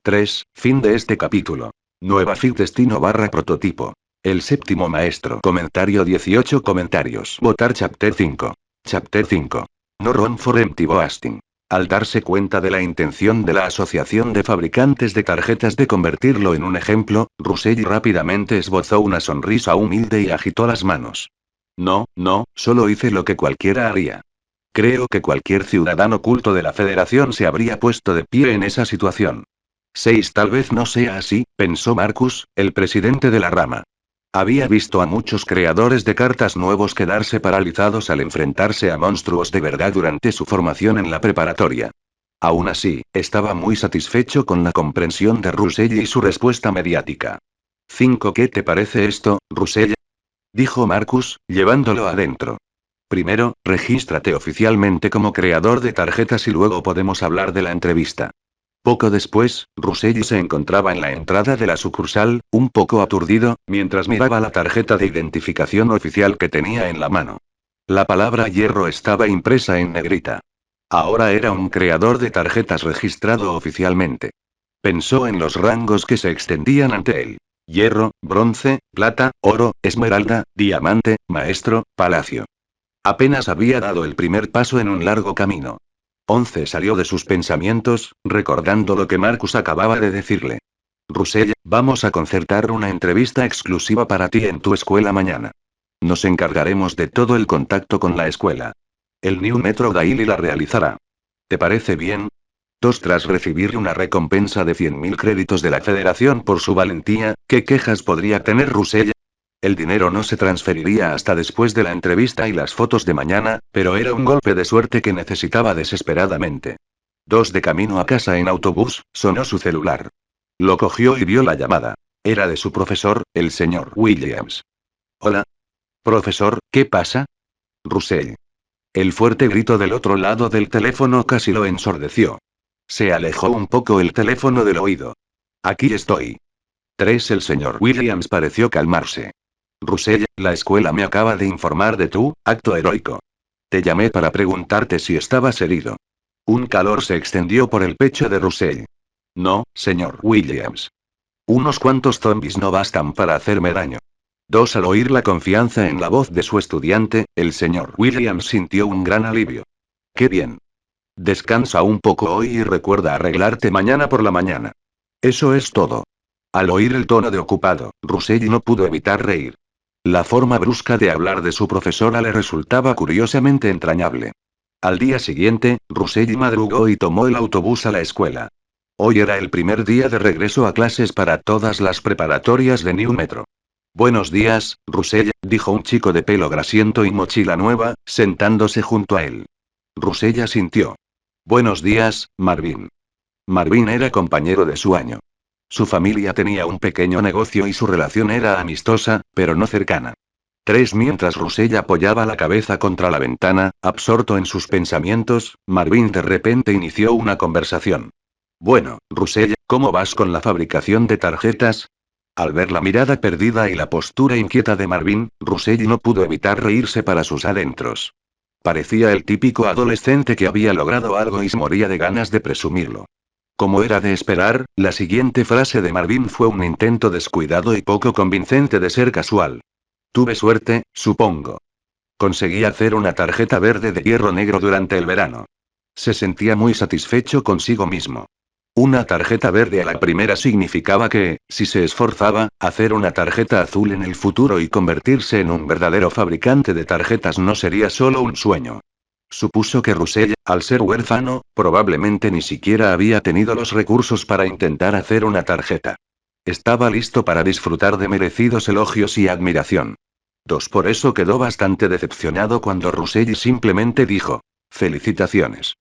3. Fin de este capítulo. Nueva FIC Destino / prototipo. El séptimo maestro. Comentario 18 comentarios. Votar Chapter 5. Chapter 5. No run for empty boasting. Al darse cuenta de la intención de la Asociación de Fabricantes de Tarjetas de convertirlo en un ejemplo, Russell rápidamente esbozó una sonrisa humilde y agitó las manos. No, no, solo hice lo que cualquiera haría. Creo que cualquier ciudadano culto de la Federación se habría puesto de pie en esa situación. 6 Tal vez no sea así, pensó Marcus, el presidente de la rama. Había visto a muchos creadores de cartas nuevos quedarse paralizados al enfrentarse a monstruos de verdad durante su formación en la preparatoria. Aún así, estaba muy satisfecho con la comprensión de Russell y su respuesta mediática. 5 ¿Qué te parece esto, Russell? Dijo Marcus, llevándolo adentro. Primero, regístrate oficialmente como creador de tarjetas y luego podemos hablar de la entrevista. Poco después, Russell se encontraba en la entrada de la sucursal, un poco aturdido, mientras miraba la tarjeta de identificación oficial que tenía en la mano. La palabra hierro estaba impresa en negrita. Ahora era un creador de tarjetas registrado oficialmente. Pensó en los rangos que se extendían ante él. Hierro, bronce, plata, oro, esmeralda, diamante, maestro, palacio. Apenas había dado el primer paso en un largo camino. 11 Salió de sus pensamientos, recordando lo que Marcus acababa de decirle. Russell, vamos a concertar una entrevista exclusiva para ti en tu escuela mañana. Nos encargaremos de todo el contacto con la escuela. El New Metro Daily la realizará. ¿Te parece bien? 2 Tras recibir una recompensa de 100.000 créditos de la Federación por su valentía, ¿qué quejas podría tener Russell? El dinero no se transferiría hasta después de la entrevista y las fotos de mañana, pero era un golpe de suerte que necesitaba desesperadamente. 2 De camino a casa en autobús, sonó su celular. Lo cogió y vio la llamada. Era de su profesor, el señor Williams. Hola. Profesor, ¿qué pasa? Russell. El fuerte grito del otro lado del teléfono casi lo ensordeció. Se alejó un poco el teléfono del oído. Aquí estoy. 3 El señor Williams pareció calmarse. Russell, la escuela me acaba de informar de tu acto heroico. Te llamé para preguntarte si estabas herido. Un calor se extendió por el pecho de Russell. No, señor Williams. Unos cuantos zombies no bastan para hacerme daño. 2. Al oír la confianza en la voz de su estudiante, el señor Williams sintió un gran alivio. ¡Qué bien! Descansa un poco hoy y recuerda arreglarte mañana por la mañana. Eso es todo. Al oír el tono de ocupado, Russell no pudo evitar reír. La forma brusca de hablar de su profesora le resultaba curiosamente entrañable. Al día siguiente, Russell madrugó y tomó el autobús a la escuela. Hoy era el primer día de regreso a clases para todas las preparatorias de New Metro. Buenos días, Russell, dijo un chico de pelo grasiento y mochila nueva, sentándose junto a él. Russell asintió. Buenos días, Marvin. Marvin era compañero de su año. Su familia tenía un pequeño negocio y su relación era amistosa, pero no cercana. 3. Mientras Russell apoyaba la cabeza contra la ventana, absorto en sus pensamientos, Marvin de repente inició una conversación. Bueno, Russell, ¿cómo vas con la fabricación de tarjetas? Al ver la mirada perdida y la postura inquieta de Marvin, Russell no pudo evitar reírse para sus adentros. Parecía el típico adolescente que había logrado algo y se moría de ganas de presumirlo. Como era de esperar, la siguiente frase de Marvin fue un intento descuidado y poco convincente de ser casual. Tuve suerte, supongo. Conseguí hacer una tarjeta verde de hierro negro durante el verano. Se sentía muy satisfecho consigo mismo. Una tarjeta verde a la primera significaba que, si se esforzaba, hacer una tarjeta azul en el futuro y convertirse en un verdadero fabricante de tarjetas no sería solo un sueño. Supuso que Russell, al ser huérfano, probablemente ni siquiera había tenido los recursos para intentar hacer una tarjeta. Estaba listo para disfrutar de merecidos elogios y admiración. 2. Por eso quedó bastante decepcionado cuando Russell simplemente dijo: felicitaciones.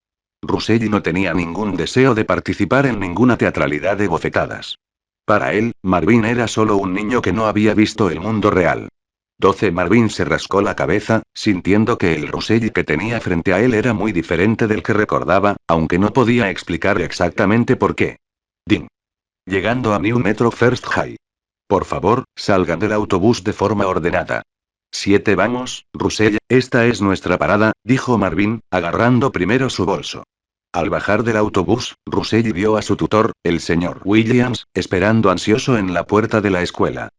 Russell no tenía ningún deseo de participar en ninguna teatralidad de bofetadas. Para él, Marvin era solo un niño que no había visto el mundo real. 12. Marvin se rascó la cabeza, sintiendo que el Russell que tenía frente a él era muy diferente del que recordaba, aunque no podía explicar exactamente por qué. Ding. Llegando a New Metro First High. Por favor, salgan del autobús de forma ordenada. 7. Vamos, Russell, esta es nuestra parada, dijo Marvin, agarrando primero su bolso. Al bajar del autobús, Russell vio a su tutor, el señor Williams, esperando ansioso en la puerta de la escuela.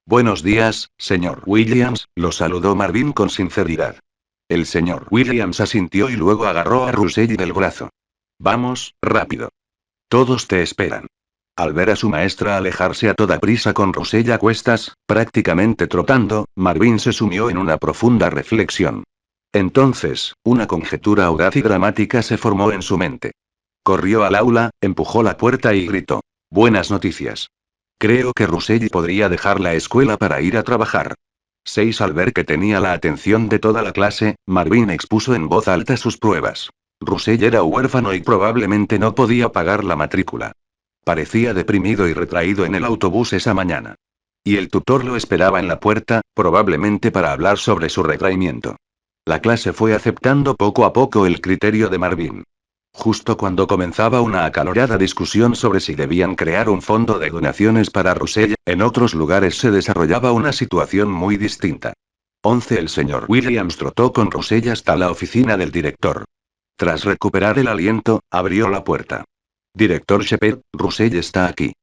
Buenos días, señor Williams, lo saludó Marvin con sinceridad. El señor Williams asintió y luego agarró a Russell del brazo. Vamos, rápido. Todos te esperan. Al ver a su maestra alejarse a toda prisa con Russell a cuestas, prácticamente trotando, Marvin se sumió en una profunda reflexión. Entonces, una conjetura audaz y dramática se formó en su mente. Corrió al aula, empujó la puerta y gritó: Buenas noticias. Creo que Russell podría dejar la escuela para ir a trabajar. 6. Al ver que tenía la atención de toda la clase, Marvin expuso en voz alta sus pruebas. Russell era huérfano y probablemente no podía pagar la matrícula. Parecía deprimido y retraído en el autobús esa mañana. Y el tutor lo esperaba en la puerta, probablemente para hablar sobre su retraimiento. La clase fue aceptando poco a poco el criterio de Marvin. Justo cuando comenzaba una acalorada discusión sobre si debían crear un fondo de donaciones para Russell, en otros lugares se desarrollaba una situación muy distinta. 11. El señor Williams trotó con Russell hasta la oficina del director. Tras recuperar el aliento, abrió la puerta. Director Shepard, Russell está aquí.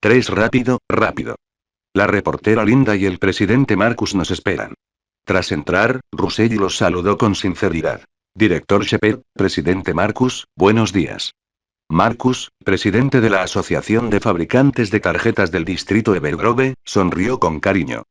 3. Rápido, rápido. La reportera Linda y el presidente Marcus nos esperan. Tras entrar, Russell los saludó con sinceridad. Director Shepard, presidente Marcus, buenos días. Marcus, presidente de la Asociación de Fabricantes de Tarjetas del Distrito Evergrove, sonrió con cariño.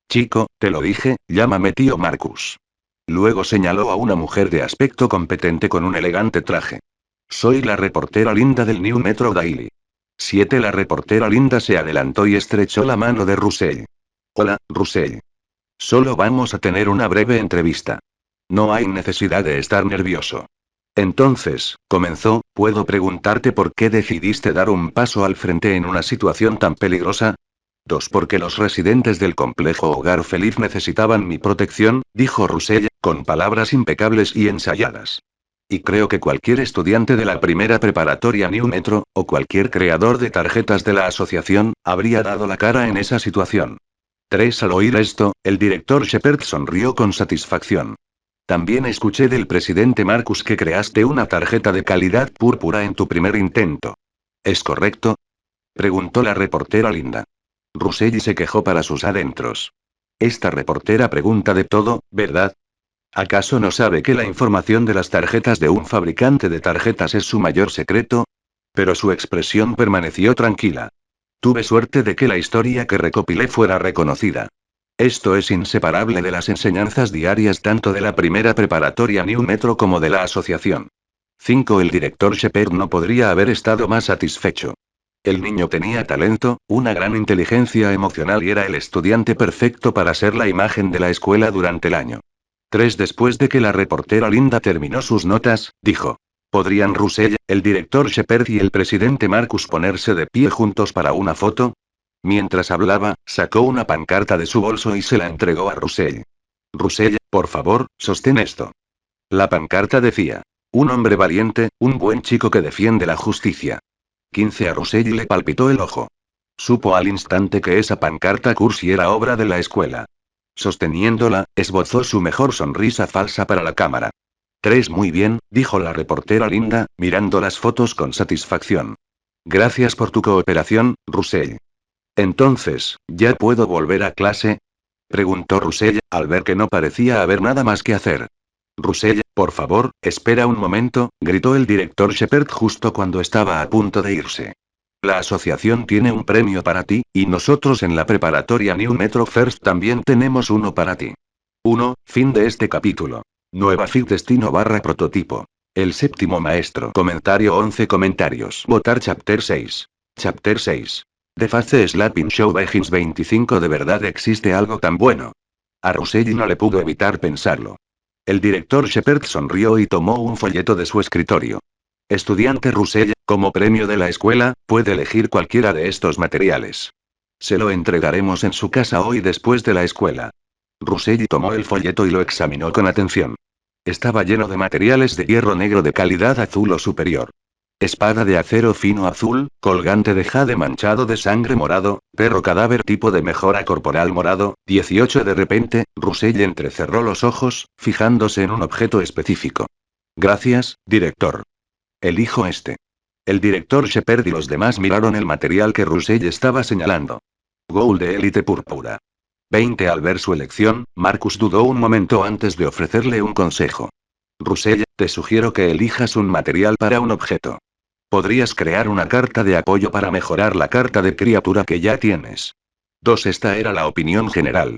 Chico, te lo dije, llámame tío Marcus. Luego señaló a una mujer de aspecto competente con un elegante traje. Soy la reportera Linda del New Metro Daily. 7. La reportera Linda se adelantó y estrechó la mano de Russell. Hola, Russell. Solo vamos a tener una breve entrevista. No hay necesidad de estar nervioso. Entonces, comenzó, ¿puedo preguntarte por qué decidiste dar un paso al frente en una situación tan peligrosa? 2. Porque los residentes del complejo Hogar Feliz necesitaban mi protección, dijo Russell, con palabras impecables y ensayadas. Y creo que cualquier estudiante de la primera preparatoria New Metro, o cualquier creador de tarjetas de la asociación, habría dado la cara en esa situación. 3. Al oír esto, el director Shepard sonrió con satisfacción. También escuché del presidente Marcus que creaste una tarjeta de calidad púrpura en tu primer intento. ¿Es correcto? Preguntó la reportera Linda. Ruselli se quejó para sus adentros. Esta reportera pregunta de todo, ¿verdad? ¿Acaso no sabe que la información de las tarjetas de un fabricante de tarjetas es su mayor secreto? Pero su expresión permaneció tranquila. Tuve suerte de que la historia que recopilé fuera reconocida. Esto es inseparable de las enseñanzas diarias tanto de la primera preparatoria New Metro como de la asociación. 5. El director Shepard no podría haber estado más satisfecho. El niño tenía talento, una gran inteligencia emocional y era el estudiante perfecto para ser la imagen de la escuela durante el año. 3. Después de que la reportera Linda terminó sus notas, dijo. ¿Podrían Russell, el director Shepard y el presidente Marcus ponerse de pie juntos para una foto? Mientras hablaba, sacó una pancarta de su bolso y se la entregó a Russell. Russell, por favor, sostén esto. La pancarta decía. Un hombre valiente, un buen chico que defiende la justicia. 15. A Russell le palpitó el ojo. Supo al instante que esa pancarta cursi era obra de la escuela. Sosteniéndola, esbozó su mejor sonrisa falsa para la cámara. 3. Muy bien, dijo la reportera Linda, mirando las fotos con satisfacción. Gracias por tu cooperación, Russell. Entonces, ¿ya puedo volver a clase? Preguntó Russell, al ver que no parecía haber nada más que hacer. Russell, por favor, espera un momento, gritó el director Shepard justo cuando estaba a punto de irse. La asociación tiene un premio para ti, y nosotros en la preparatoria New Metro First también tenemos uno para ti. 1. Fin de este capítulo. Nueva FIC Destino / prototipo. El séptimo maestro. Comentario 11 comentarios. Votar Chapter 6. Chapter 6. The Face Slapping Show Begins 25. ¿De verdad existe algo tan bueno? A Russell no le pudo evitar pensarlo. El director Shepard sonrió y tomó un folleto de su escritorio. Estudiante Russell, como premio de la escuela, puede elegir cualquiera de estos materiales. Se lo entregaremos en su casa hoy después de la escuela. Russell tomó el folleto y lo examinó con atención. Estaba lleno de materiales de hierro negro de calidad azul o superior. Espada de acero fino azul, colgante de jade manchado de sangre morado, perro cadáver tipo de mejora corporal morado. 18. De repente, Russell entrecerró los ojos, fijándose en un objeto específico. Gracias, director. Elijo este. El director Shepard y los demás miraron el material que Russell estaba señalando. Gold de élite púrpura. 20. Al ver su elección, Marcus dudó un momento antes de ofrecerle un consejo. Russell, te sugiero que elijas un material para un objeto. Podrías crear una carta de apoyo para mejorar la carta de criatura que ya tienes. 2. Esta era la opinión general.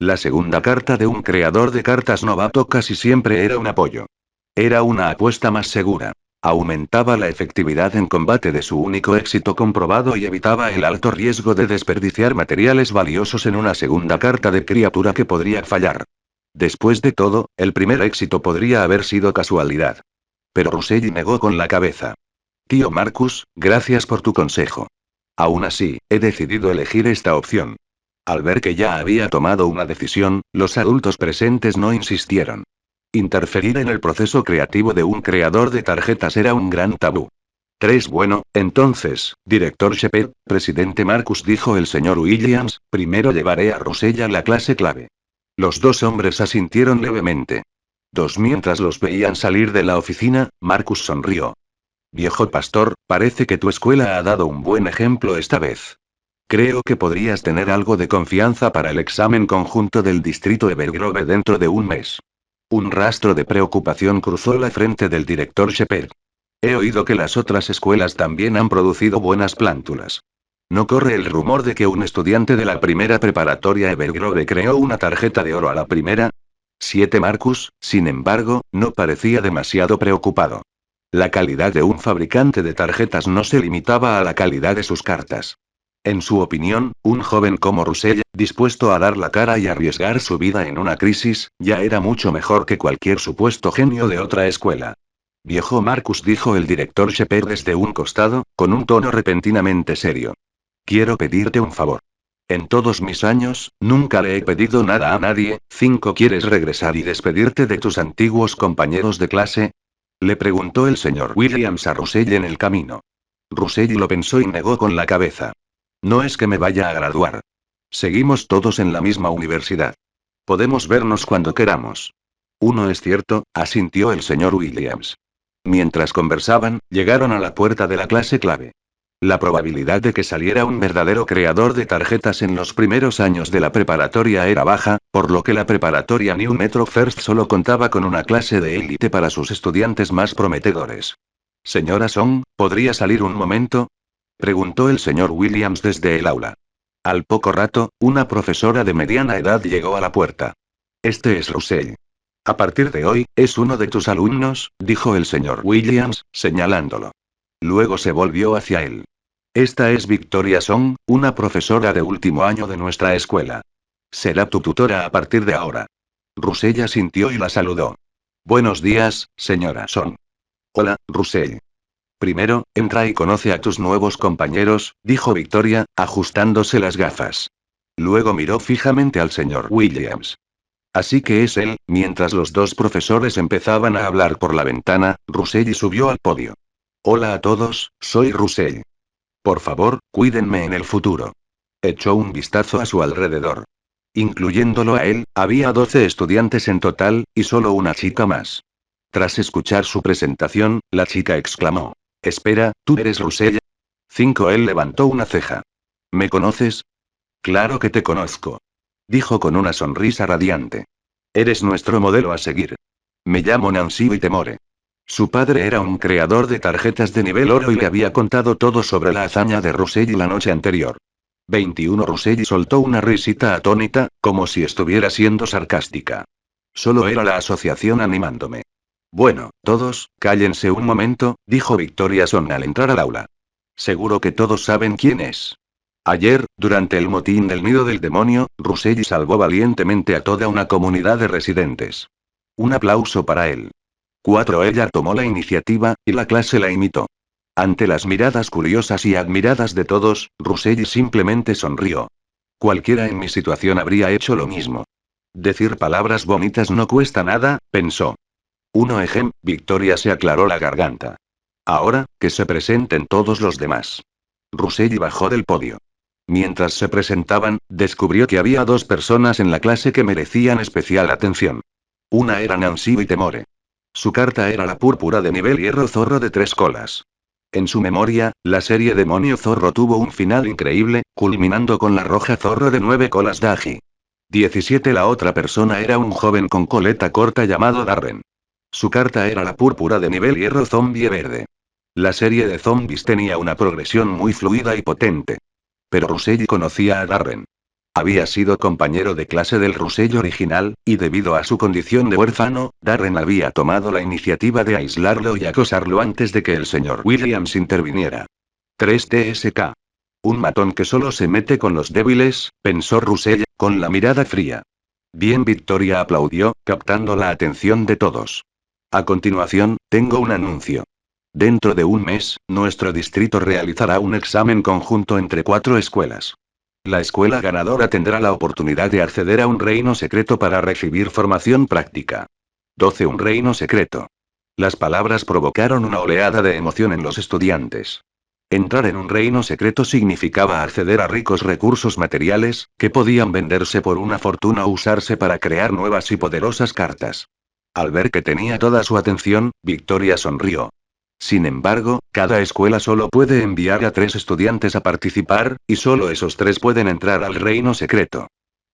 La segunda carta de un creador de cartas novato casi siempre era un apoyo. Era una apuesta más segura. Aumentaba la efectividad en combate de su único éxito comprobado y evitaba el alto riesgo de desperdiciar materiales valiosos en una segunda carta de criatura que podría fallar. Después de todo, el primer éxito podría haber sido casualidad. Pero Russell negó con la cabeza. Tío Marcus, gracias por tu consejo. Aún así, he decidido elegir esta opción. Al ver que ya había tomado una decisión, los adultos presentes no insistieron. Interferir en el proceso creativo de un creador de tarjetas era un gran tabú. 3. Bueno, entonces, director Shepard, presidente Marcus, dijo el señor Williams, primero llevaré a Russell a la clase clave. Los dos hombres asintieron levemente. 2. Mientras los veían salir de la oficina, Marcus sonrió. Viejo pastor, parece que tu escuela ha dado un buen ejemplo esta vez. Creo que podrías tener algo de confianza para el examen conjunto del distrito Evergrove dentro de un mes. Un rastro de preocupación cruzó la frente del director Shepard. He oído que las otras escuelas también han producido buenas plántulas. ¿No corre el rumor de que un estudiante de la primera preparatoria Evergrove creó una tarjeta de oro a la primera? 7. Marcus, sin embargo, no parecía demasiado preocupado. La calidad de un fabricante de tarjetas no se limitaba a la calidad de sus cartas. En su opinión, un joven como Russell, dispuesto a dar la cara y arriesgar su vida en una crisis, ya era mucho mejor que cualquier supuesto genio de otra escuela. Viejo Marcus, dijo el director Shepard desde un costado, con un tono repentinamente serio. Quiero pedirte un favor. En todos mis años, nunca le he pedido nada a nadie. 5. ¿Quieres regresar y despedirte de tus antiguos compañeros de clase? Le preguntó el señor Williams a Russell en el camino. Russell lo pensó y negó con la cabeza. No es que me vaya a graduar. Seguimos todos en la misma universidad. Podemos vernos cuando queramos. Uno es cierto, asintió el señor Williams. Mientras conversaban, llegaron a la puerta de la clase clave. La probabilidad de que saliera un verdadero creador de tarjetas en los primeros años de la preparatoria era baja, por lo que la preparatoria New Metro First solo contaba con una clase de élite para sus estudiantes más prometedores. Señora Song, ¿podría salir un momento? Preguntó el señor Williams desde el aula. Al poco rato, una profesora de mediana edad llegó a la puerta. Este es Russell. A partir de hoy, es uno de tus alumnos, dijo el señor Williams, señalándolo. Luego se volvió hacia él. Esta es Victoria Song, una profesora de último año de nuestra escuela. Será tu tutora a partir de ahora. Russell asintió y la saludó. Buenos días, señora Song. Hola, Russell. Primero, entra y conoce a tus nuevos compañeros, dijo Victoria, ajustándose las gafas. Luego miró fijamente al señor Williams. Así que es él. Mientras los dos profesores empezaban a hablar por la ventana, Russell subió al podio. Hola a todos, soy Russell. Por favor, cuídenme en el futuro. Echó un vistazo a su alrededor. Incluyéndolo a él, había 12 estudiantes en total, y solo una chica más. Tras escuchar su presentación, la chica exclamó. Espera, ¿tú eres Russell? 5. Él levantó una ceja. ¿Me conoces? Claro que te conozco. Dijo con una sonrisa radiante. Eres nuestro modelo a seguir. Me llamo Nancy Whittemore. Su padre era un creador de tarjetas de nivel oro y le había contado todo sobre la hazaña de Russell la noche anterior. 21. Russell soltó una risita atónita, como si estuviera siendo sarcástica. Solo era la asociación animándome. Bueno, todos, cállense un momento, dijo Victoria Son al entrar al aula. Seguro que todos saben quién es. Ayer, durante el motín del nido del demonio, Russell salvó valientemente a toda una comunidad de residentes. Un aplauso para él. 4. Ella tomó la iniciativa, y la clase la imitó. Ante las miradas curiosas y admiradas de todos, Russell simplemente sonrió. Cualquiera en mi situación habría hecho lo mismo. Decir palabras bonitas no cuesta nada, pensó. Victoria se aclaró la garganta. Ahora, que se presenten todos los demás. Russell bajó del podio. Mientras se presentaban, descubrió que había 2 personas en la clase que merecían especial atención. Una era Nancy Whittemore. Su carta era la púrpura de nivel hierro zorro de 3 colas. En su memoria, la serie demonio zorro tuvo un final increíble, culminando con la roja zorro de 9 colas Dagi. 17. La otra persona era un joven con coleta corta llamado Darren. Su carta era la púrpura de nivel hierro zombie verde. La serie de zombies tenía una progresión muy fluida y potente. Pero Russell conocía a Darren. Había sido compañero de clase del Russell original, y debido a su condición de huérfano, Darren había tomado la iniciativa de aislarlo y acosarlo antes de que el señor Williams interviniera. 3 TSK. Un matón que solo se mete con los débiles, pensó Russell, con la mirada fría. Bien, Victoria aplaudió, captando la atención de todos. A continuación, tengo un anuncio. Dentro de un mes, nuestro distrito realizará un examen conjunto entre 4 escuelas. La escuela ganadora tendrá la oportunidad de acceder a un reino secreto para recibir formación práctica. 12. Un reino secreto. Las palabras provocaron una oleada de emoción en los estudiantes. Entrar en un reino secreto significaba acceder a ricos recursos materiales, que podían venderse por una fortuna o usarse para crear nuevas y poderosas cartas. Al ver que tenía toda su atención, Victoria sonrió. Sin embargo, cada escuela solo puede enviar a 3 estudiantes a participar, y solo esos 3 pueden entrar al reino secreto.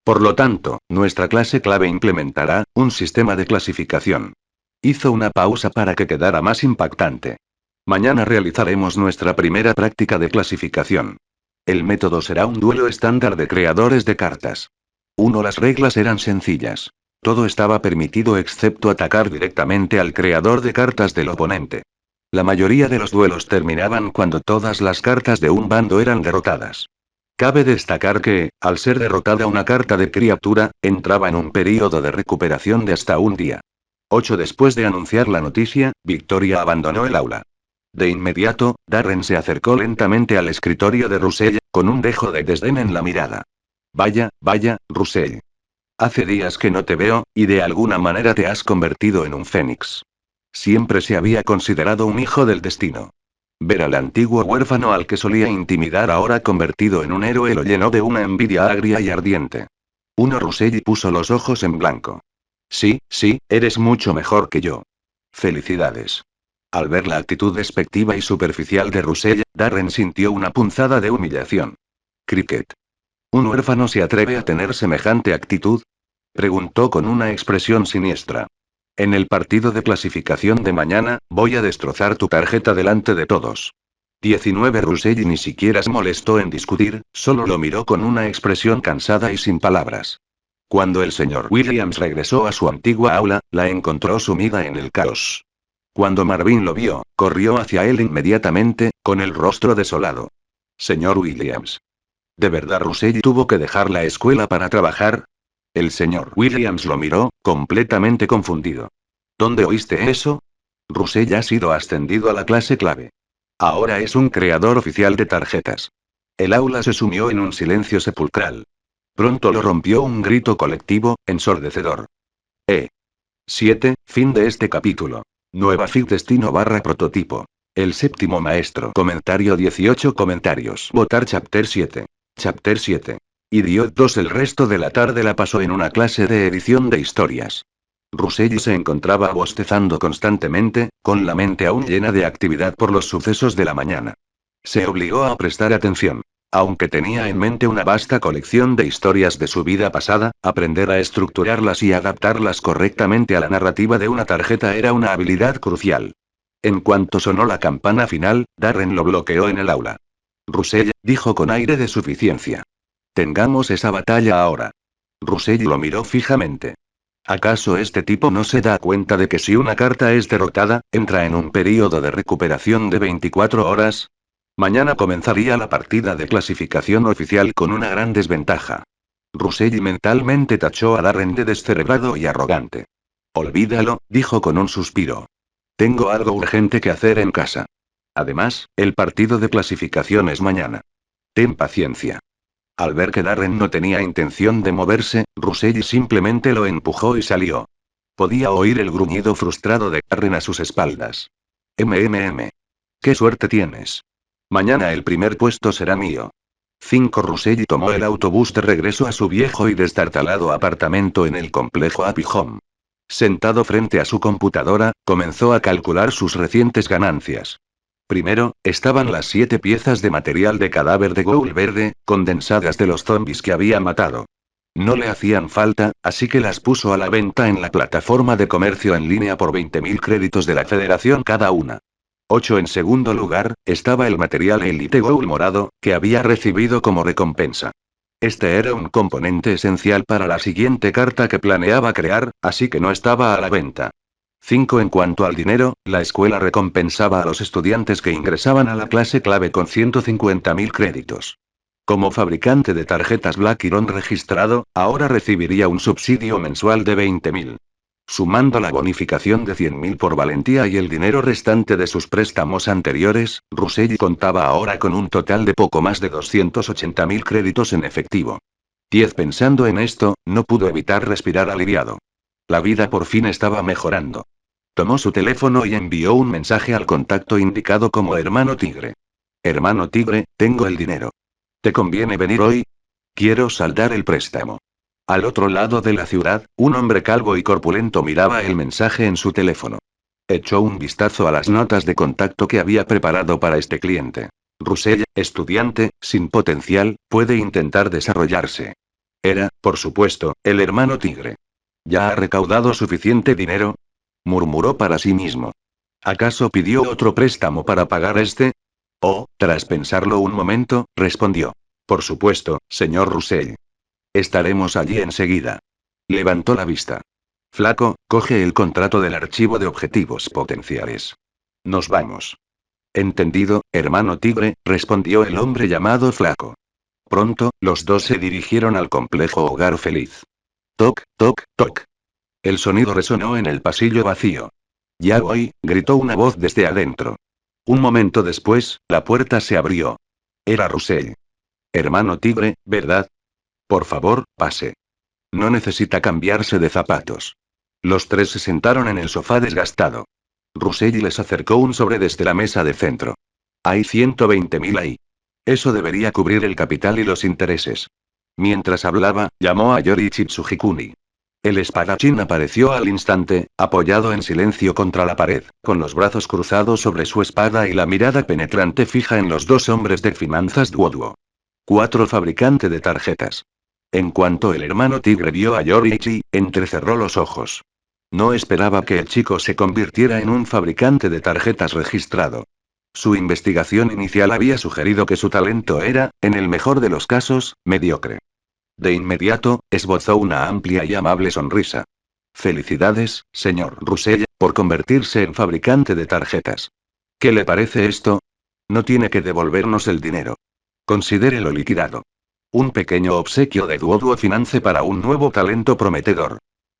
Por lo tanto, nuestra clase clave implementará un sistema de clasificación. Hizo una pausa para que quedara más impactante. Mañana realizaremos nuestra primera práctica de clasificación. El método será un duelo estándar de creadores de cartas. 1. Las reglas eran sencillas. Todo estaba permitido excepto atacar directamente al creador de cartas del oponente. La mayoría de los duelos terminaban cuando todas las cartas de un bando eran derrotadas. Cabe destacar que, al ser derrotada una carta de criatura, entraba en un período de recuperación de hasta un día. 8. Después de anunciar la noticia, Victoria abandonó el aula. De inmediato, Darren se acercó lentamente al escritorio de Russell, con un dejo de desdén en la mirada. Vaya, Russell. Hace días que no te veo, y de alguna manera te has convertido en un fénix. Siempre se había considerado un hijo del destino. Ver al antiguo huérfano al que solía intimidar ahora convertido en un héroe lo llenó de una envidia agria y ardiente. Russell puso los ojos en blanco. Sí, eres mucho mejor que yo. Felicidades. Al ver la actitud despectiva y superficial de Russell, Darren sintió una punzada de humillación. Cricket. ¿Un huérfano se atreve a tener semejante actitud? Preguntó con una expresión siniestra. En el partido de clasificación de mañana, voy a destrozar tu tarjeta delante de todos. 19 Russell ni siquiera se molestó en discutir, solo lo miró con una expresión cansada y sin palabras. Cuando el señor Williams regresó a su antigua aula, la encontró sumida en el caos. Cuando Marvin lo vio, corrió hacia él inmediatamente, con el rostro desolado. Señor Williams. ¿De verdad Russell tuvo que dejar la escuela para trabajar? El señor Williams lo miró, completamente confundido. ¿Dónde oíste eso? Russell ha sido ascendido a la clase clave. Ahora es un creador oficial de tarjetas. El aula se sumió en un silencio sepulcral. Pronto lo rompió un grito colectivo, ensordecedor. 7. Fin de este capítulo. Nueva FIC Destino / prototipo. El séptimo maestro. Comentario 18 comentarios. Votar Chapter 7. Chapter 7. Idiot 2. El resto de la tarde la pasó en una clase de edición de historias. Russell se encontraba bostezando constantemente, con la mente aún llena de actividad por los sucesos de la mañana. Se obligó a prestar atención. Aunque tenía en mente una vasta colección de historias de su vida pasada, aprender a estructurarlas y adaptarlas correctamente a la narrativa de una tarjeta era una habilidad crucial. En cuanto sonó la campana final, Darren lo bloqueó en el aula. Russell, dijo con aire de suficiencia. Tengamos esa batalla ahora. Russell lo miró fijamente. ¿Acaso este tipo no se da cuenta de que si una carta es derrotada, entra en un período de recuperación de 24 horas? Mañana comenzaría la partida de clasificación oficial con una gran desventaja. Russell mentalmente tachó a Darren de descerebrado y arrogante. Olvídalo, dijo con un suspiro. Tengo algo urgente que hacer en casa. Además, el partido de clasificación es mañana. Ten paciencia. Al ver que Darren no tenía intención de moverse, Russell simplemente lo empujó y salió. Podía oír el gruñido frustrado de Darren a sus espaldas. ¿Qué suerte tienes? Mañana el primer puesto será mío. 5 Russell tomó el autobús de regreso a su viejo y destartalado apartamento en el complejo Happy Home. Sentado frente a su computadora, comenzó a calcular sus recientes ganancias. Primero, estaban las 7 piezas de material de cadáver de Ghoul verde, condensadas de los zombies que había matado. No le hacían falta, así que las puso a la venta en la plataforma de comercio en línea por 20.000 créditos de la Federación cada una. 8 En segundo lugar, estaba el material Elite Ghoul morado, que había recibido como recompensa. Este era un componente esencial para la siguiente carta que planeaba crear, así que no estaba a la venta. 5 En cuanto al dinero, la escuela recompensaba a los estudiantes que ingresaban a la clase clave con 150.000 créditos. Como fabricante de tarjetas Black Iron registrado, ahora recibiría un subsidio mensual de 20.000. Sumando la bonificación de 100.000 por valentía y el dinero restante de sus préstamos anteriores, Russell contaba ahora con un total de poco más de 280.000 créditos en efectivo. 10 Pensando en esto, no pudo evitar respirar aliviado. La vida por fin estaba mejorando. Tomó su teléfono y envió un mensaje al contacto indicado como Hermano Tigre. Hermano Tigre, tengo el dinero. ¿Te conviene venir hoy? Quiero saldar el préstamo. Al otro lado de la ciudad, un hombre calvo y corpulento miraba el mensaje en su teléfono. Echó un vistazo a las notas de contacto que había preparado para este cliente. Russell, estudiante, sin potencial, puede intentar desarrollarse. Era, por supuesto, el hermano Tigre. ¿Ya ha recaudado suficiente dinero? Murmuró para sí mismo. ¿Acaso pidió otro préstamo para pagar este? Oh, tras pensarlo un momento, respondió. Por supuesto, señor Russell. Estaremos allí enseguida. Levantó la vista. Flaco, coge el contrato del archivo de objetivos potenciales. Nos vamos. Entendido, hermano Tigre, respondió el hombre llamado Flaco. Pronto, los dos se dirigieron al complejo Hogar Feliz. Toc, toc, toc. El sonido resonó en el pasillo vacío. Ya voy, gritó una voz desde adentro. Un momento después, la puerta se abrió. Era Russell. Hermano Tigre, ¿verdad? Por favor, pase. No necesita cambiarse de zapatos. Los tres se sentaron en el sofá desgastado. Russell les acercó un sobre desde la mesa de centro. Hay 120.000 ahí. Eso debería cubrir el capital y los intereses. Mientras hablaba, llamó a Yorichi Tsujikuni. El espadachín apareció al instante, apoyado en silencio contra la pared, con los brazos cruzados sobre su espada y la mirada penetrante fija en los dos hombres de finanzas Duoduo. 4 Fabricante de tarjetas. En cuanto el hermano tigre vio a Yoriichi, entrecerró los ojos. No esperaba que el chico se convirtiera en un fabricante de tarjetas registrado. Su investigación inicial había sugerido que su talento era, en el mejor de los casos, mediocre. De inmediato, esbozó una amplia y amable sonrisa. Felicidades, señor Russell, por convertirse en fabricante de tarjetas. ¿Qué le parece esto? No tiene que devolvernos el dinero. Considérelo liquidado. Un pequeño obsequio de Duoduo Finance para un nuevo talento prometedor.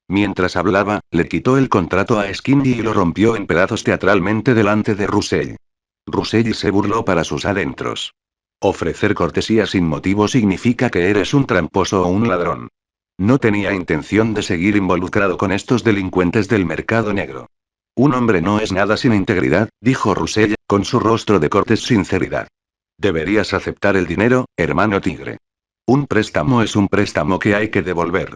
Mientras hablaba, le quitó el contrato a Skinny y lo rompió en pedazos teatralmente delante de Russell. Russell se burló para sus adentros. Ofrecer cortesía sin motivo significa que eres un tramposo o un ladrón. No tenía intención de seguir involucrado con estos delincuentes del mercado negro. Un hombre no es nada sin integridad, dijo Russell, con su rostro de cortés sinceridad. Deberías aceptar el dinero, hermano tigre. Un préstamo es un préstamo que hay que devolver.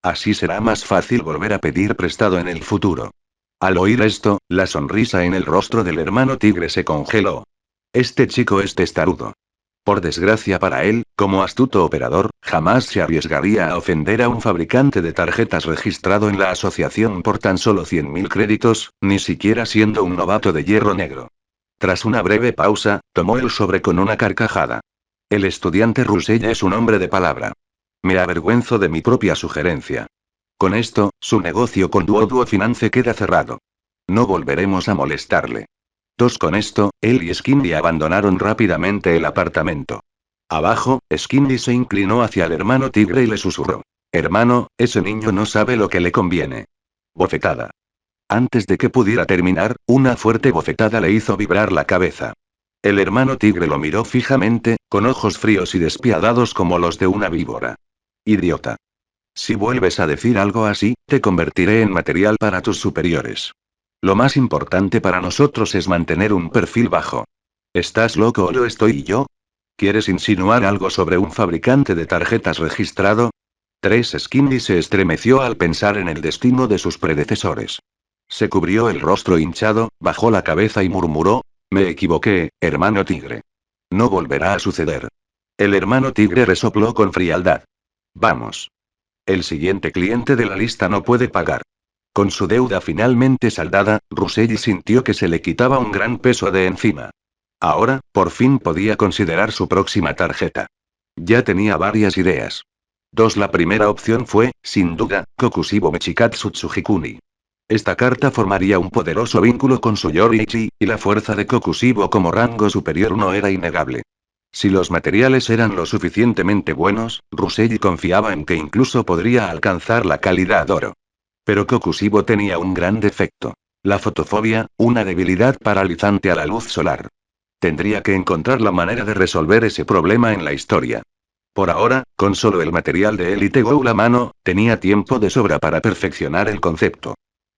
Así será más fácil volver a pedir prestado en el futuro. Al oír esto, la sonrisa en el rostro del hermano tigre se congeló. Este chico es testarudo. Por desgracia para él, como astuto operador, jamás se arriesgaría a ofender a un fabricante de tarjetas registrado en la asociación por tan solo 100.000 créditos, ni siquiera siendo un novato de hierro negro. Tras una breve pausa, tomó el sobre con una carcajada. El estudiante Russell es un hombre de palabra. Me avergüenzo de mi propia sugerencia. Con esto, su negocio con Duoduo Finance queda cerrado. No volveremos a molestarle. Con esto, él y Skinny abandonaron rápidamente el apartamento. Abajo, Skinny se inclinó hacia el hermano tigre y le susurró. Hermano, ese niño no sabe lo que le conviene. Bofetada. Antes de que pudiera terminar, una fuerte bofetada le hizo vibrar la cabeza. El hermano tigre lo miró fijamente, con ojos fríos y despiadados como los de una víbora. Idiota. Si vuelves a decir algo así, te convertiré en material para tus superiores. Lo más importante para nosotros es mantener un perfil bajo. ¿Estás loco o lo estoy yo? ¿Quieres insinuar algo sobre un fabricante de tarjetas registrado? Skinny se estremeció al pensar en el destino de sus predecesores. Se cubrió el rostro hinchado, bajó la cabeza y murmuró, me equivoqué, hermano tigre. No volverá a suceder. El hermano tigre resopló con frialdad. Vamos. El siguiente cliente de la lista no puede pagar. Con su deuda finalmente saldada, Russell sintió que se le quitaba un gran peso de encima. Ahora, por fin podía considerar su próxima tarjeta. Ya tenía varias ideas. La primera opción fue, sin duda, Kokushibo Mechikatsu Tsujikuni. Esta carta formaría un poderoso vínculo con su Yoriichi, y la fuerza de Kokushibo como rango superior no era innegable. Si los materiales eran lo suficientemente buenos, Russell confiaba en que incluso podría alcanzar la calidad oro. Pero Kokushibo tenía un gran defecto. La fotofobia, una debilidad paralizante a la luz solar. Tendría que encontrar la manera de resolver ese problema en la historia. Por ahora, con solo el material de Elite Gold a mano, tenía tiempo de sobra para perfeccionar el concepto.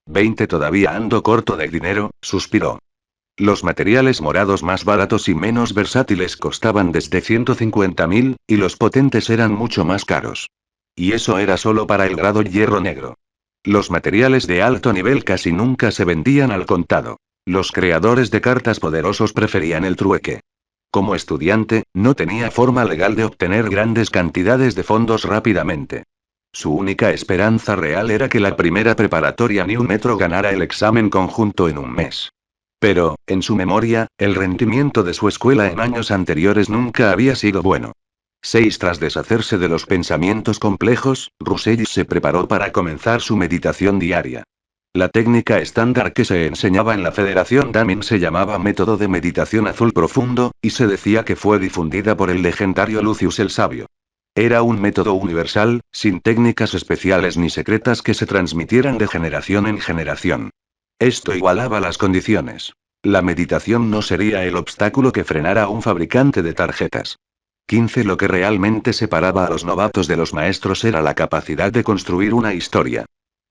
20 todavía ando corto de dinero, suspiró. Los materiales morados más baratos y menos versátiles costaban desde 150.000, y los potentes eran mucho más caros. Y eso era solo para el grado hierro negro. Los materiales de alto nivel casi nunca se vendían al contado. Los creadores de cartas poderosos preferían el trueque. Como estudiante, no tenía forma legal de obtener grandes cantidades de fondos rápidamente. Su única esperanza real era que la primera preparatoria New Metro ganara el examen conjunto en un mes. Pero, en su memoria, el rendimiento de su escuela en años anteriores nunca había sido bueno. Tras deshacerse de los pensamientos complejos, Russell se preparó para comenzar su meditación diaria. La técnica estándar que se enseñaba en la Federación Damin se llamaba Método de Meditación Azul Profundo, y se decía que fue difundida por el legendario Lucius el Sabio. Era un método universal, sin técnicas especiales ni secretas que se transmitieran de generación en generación. Esto igualaba las condiciones. La meditación no sería el obstáculo que frenara a un fabricante de tarjetas. 15 Lo que realmente separaba a los novatos de los maestros era la capacidad de construir una historia.